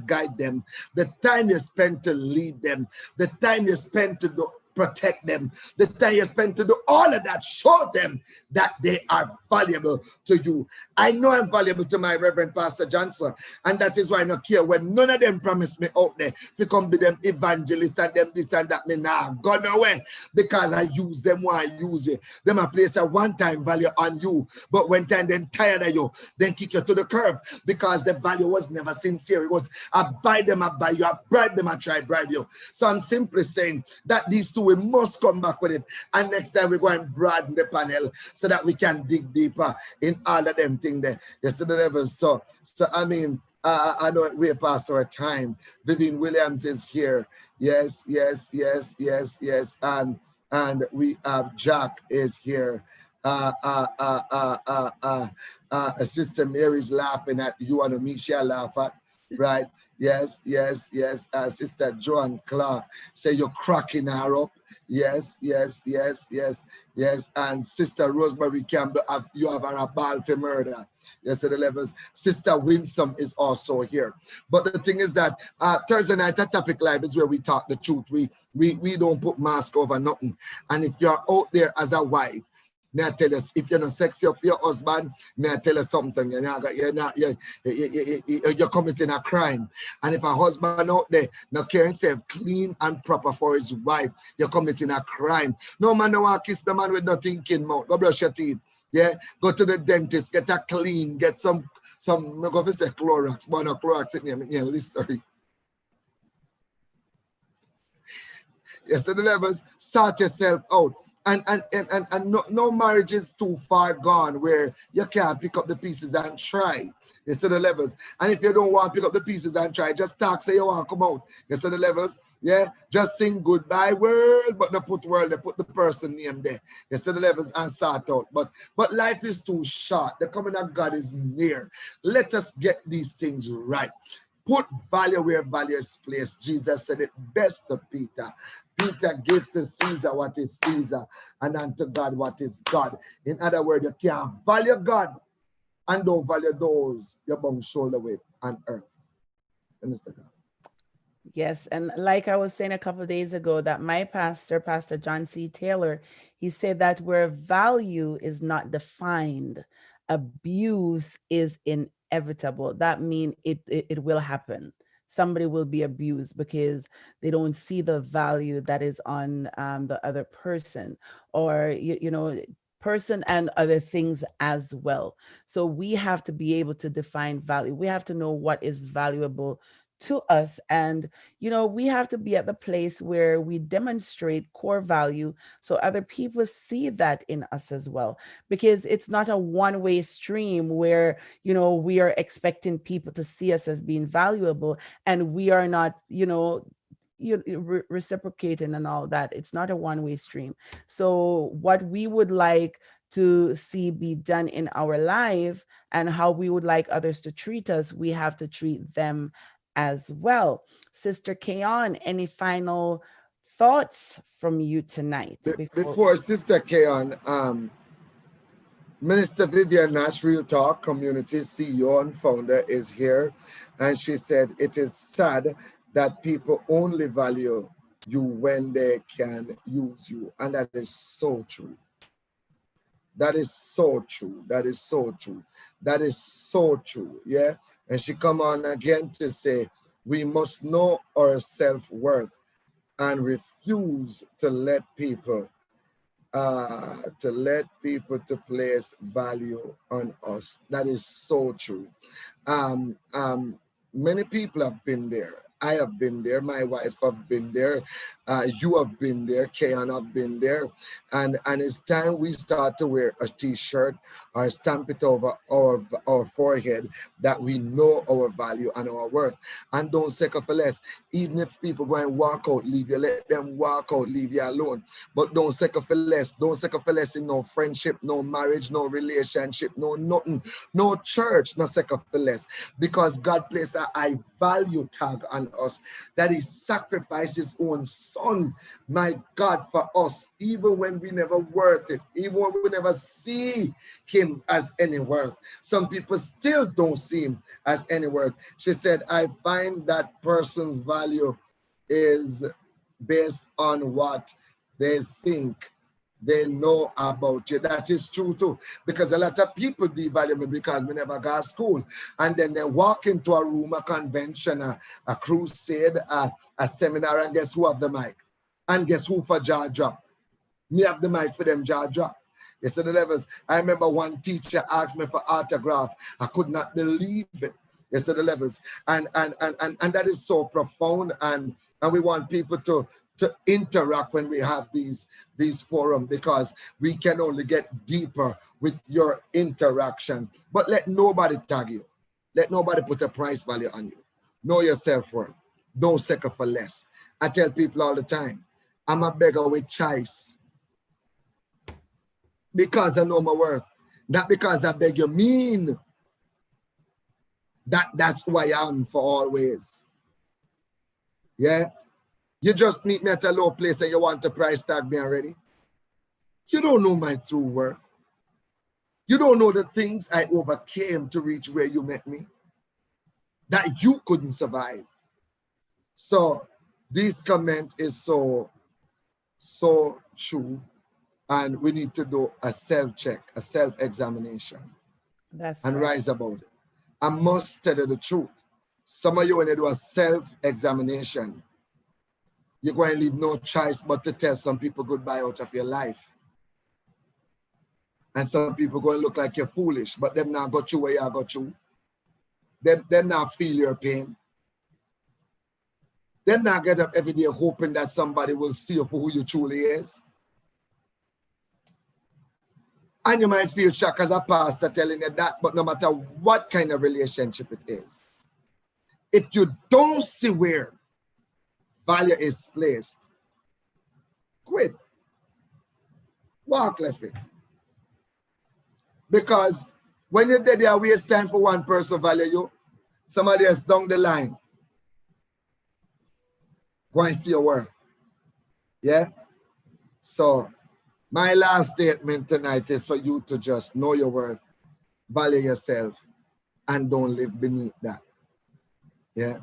guide them, the time you spend to lead them, the time you spend to protect them, the time you spend to do all of that, show them that they are valuable to you. I know I'm valuable to my Reverend Pastor Johnson, and that is why I don't care when none of them promise me out there to come be them evangelists and them this and that. Me nah go nowhere because I use them when I use it. Them a place a one-time value on you, but when time then tired of you, then kick you to the curb because the value was never sincere. It was I buy them, I buy you, I bribe them, I try to bribe you. So I'm simply saying that these two we must come back with it, and next time we go and broaden the panel so that we can dig deeper in all of them things there. Yes, to the level. So I mean, I know we're past our time. Vivian Williams is here. Yes, and we have Jack is here. Sister Mary's laughing at you and Amisha laugh at, right? Yes. Sister Joan Clark say you're cracking her up. Yes. And Sister Rosemary Campbell, you have a ball for murder. Yes, at the levels. Sister Winsome is also here. But the thing is that Thursday night at Topic Live is where we talk the truth. We don't put mask over nothing. And if you're out there as a wife, may I tell you, if you're not sexy up for your husband, may I tell you something, you're committing a crime. And if a husband out there not carrying himself clean and proper for his wife, you're committing a crime. No man no want to kiss the man with nothing in mouth. Go brush your teeth. Yeah, go to the dentist, get a clean, get some go to say Clorox, but no Clorox in your Listerine. Yes, to the levels, sort yourself out. And no marriage is too far gone where you can't pick up the pieces and try. It's to the levels. And if you don't want to pick up the pieces and try, just talk, say you want to come out. It's to the levels. Yeah, just sing goodbye world, but not put world, they put the person name there. It's to the levels and sort out. But life is too short. The coming of God is near. Let us get these things right. Put value where value is placed. Jesus said it best to Peter. Peter gave to Caesar what is Caesar, and unto God what is God. In other words, you can't value God and don't value those you bump shoulder with on earth. Understand? Yes, and like I was saying a couple of days ago, that my pastor, Pastor John C. Taylor, he said that where value is not defined, abuse is inevitable. That means it will happen. Somebody will be abused because they don't see the value that is on the other person, or person and other things as well. So we have to be able to define value. We have to know what is valuable to us, and we have to be at the place where we demonstrate core value so other people see that in us as well. Because it's not a one-way stream where, we are expecting people to see us as being valuable and we are not, reciprocating and all that. It's not a one-way stream. So what we would like to see be done in our life and how we would like others to treat us, we have to treat them as well. Sister Kayon, any final thoughts from you tonight? Before Sister Kayon, Minister Vivian Nash, Real Talk Community CEO and founder, is here, and she said it is sad that people only value you when they can use you, and that is so true. That is so true. That is so true. That is so true. Yeah. And she come on again to say, we must know our self-worth and refuse to let people to place value on us. That is so true. Many people have been there. I have been there. My wife have been there. You have been there. Kayan have been there. And it's time we start to wear a t-shirt or stamp it over our forehead that we know our value and our worth. And don't settle for less. Even if people go and walk out, leave you, let them walk out, leave you alone. But don't settle for less. Don't settle for less in no friendship, no marriage, no relationship, no nothing, no church, no settle for less. Because God placed a high value tag on us, that He sacrificed His own Son, my God, for us, even when we never worth it, even when we never see Him as any worth. Some people still don't see Him as any worth. She said, I find that person's value is based on what they think they know about you. That is true too, because a lot of people devalue me because we never got to school, and then they walk into a room, a convention, a crusade, a seminar, and guess who have the mic? And guess who for jaw drop? Me have the mic for them jaw drop. Yes, the levels. I remember one teacher asked me for autograph. I could not believe it. Yes, the levels. And that is so profound, and we want people to interact when we have these forums, because we can only get deeper with your interaction. But let nobody tag you. Let nobody put a price value on you. Know your self-worth. Don't settle for less. I tell people all the time, I'm a beggar with choice because I know my worth. Not because I beg you mean that's who I am for always. Yeah? You just meet me at a low place and you want to price tag me already. You don't know my true worth. You don't know the things I overcame to reach where you met me, that you couldn't survive. So this comment is so true, and we need to do a self-check, a self-examination, and rise above it. I must tell you the truth. Some of you, when you do a self-examination, you're going to leave no choice but to tell some people goodbye out of your life. And some people going to look like you're foolish, but them not got you where you got you. Them not feel your pain. Them not get up every day hoping that somebody will see you for who you truly is. And you might feel shocked as a pastor telling you that, but no matter what kind of relationship it is, if you don't see where value is placed, quit. Walk left it. Because when you're dead, you waste time for one person value you, somebody else down the line go and see your work. Yeah? So my last statement tonight is for you to just know your worth, value yourself, and don't live beneath that. Yeah?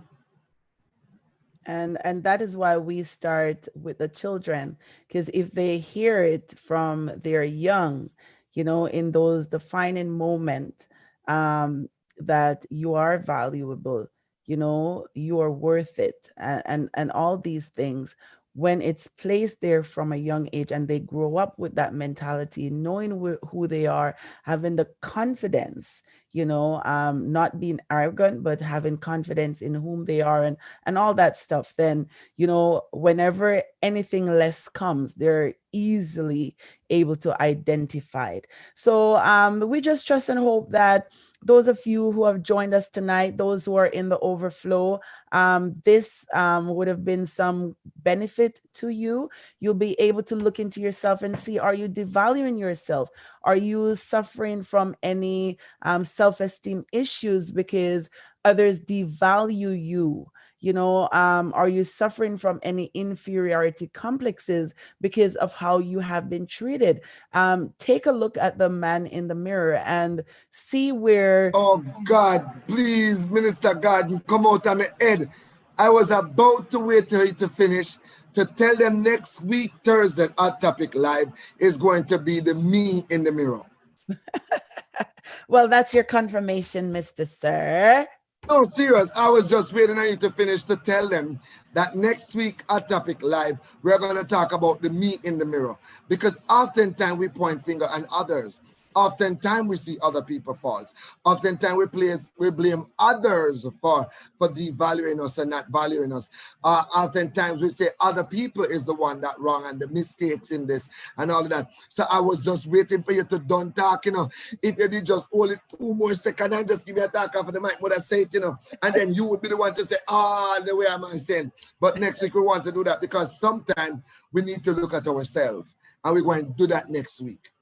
And that is why we start with the children, because if they hear it from their young, in those defining moments, that you are valuable, you are worth it, and all these things, when it's placed there from a young age and they grow up with that mentality, knowing who they are, having the confidence, not being arrogant, but having confidence in whom they are, and all that stuff, then, whenever anything less comes, they're easily able to identify it. So we just trust and hope that those of you who have joined us tonight, those who are in the overflow, this would have been some benefit to you. You'll be able to look into yourself and see, are you devaluing yourself? Are you suffering from any self-esteem issues because others devalue you? Are you suffering from any inferiority complexes because of how you have been treated? Take a look at the man in the mirror and see where. Oh God, please, Minister God, come out of my head. I was about to wait till you to finish to tell them next week, Thursday, Hot Topic Live is going to be the me in the mirror. Well, that's your confirmation, Mr. Sir. No, serious. I was just waiting on you to finish to tell them that next week at Topic Live, we're going to talk about the me in the mirror. Because oftentimes we point finger at others. Oftentimes we see other people's faults. Oftentimes we blame others for devaluing us and not valuing us. Oftentimes we say other people is the one that wrong and the mistakes in this and all of that. So I was just waiting for you to done talk, If you did just hold it 2 more seconds and just give me a talk off of the mic, would I say it, and then you would be the one to say, the way am I saying. But next week we want to do that because sometimes we need to look at ourselves, and we're going to do that next week.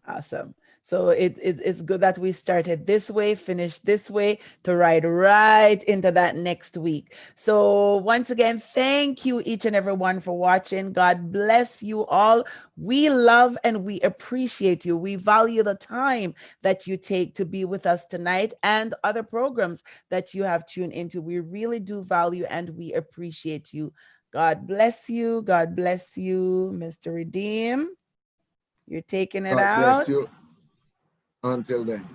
Awesome. So it's good that we started this way, finished this way, to ride right into that next week. So once again, thank you each and everyone for watching. God bless you all. We love and we appreciate you. We value the time that you take to be with us tonight and other programs that you have tuned into. We really do value and we appreciate you. God bless you. God bless you, Mr. Redeem. You're taking it out. God bless you. Until then.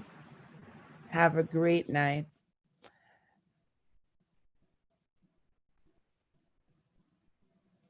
Have a great night.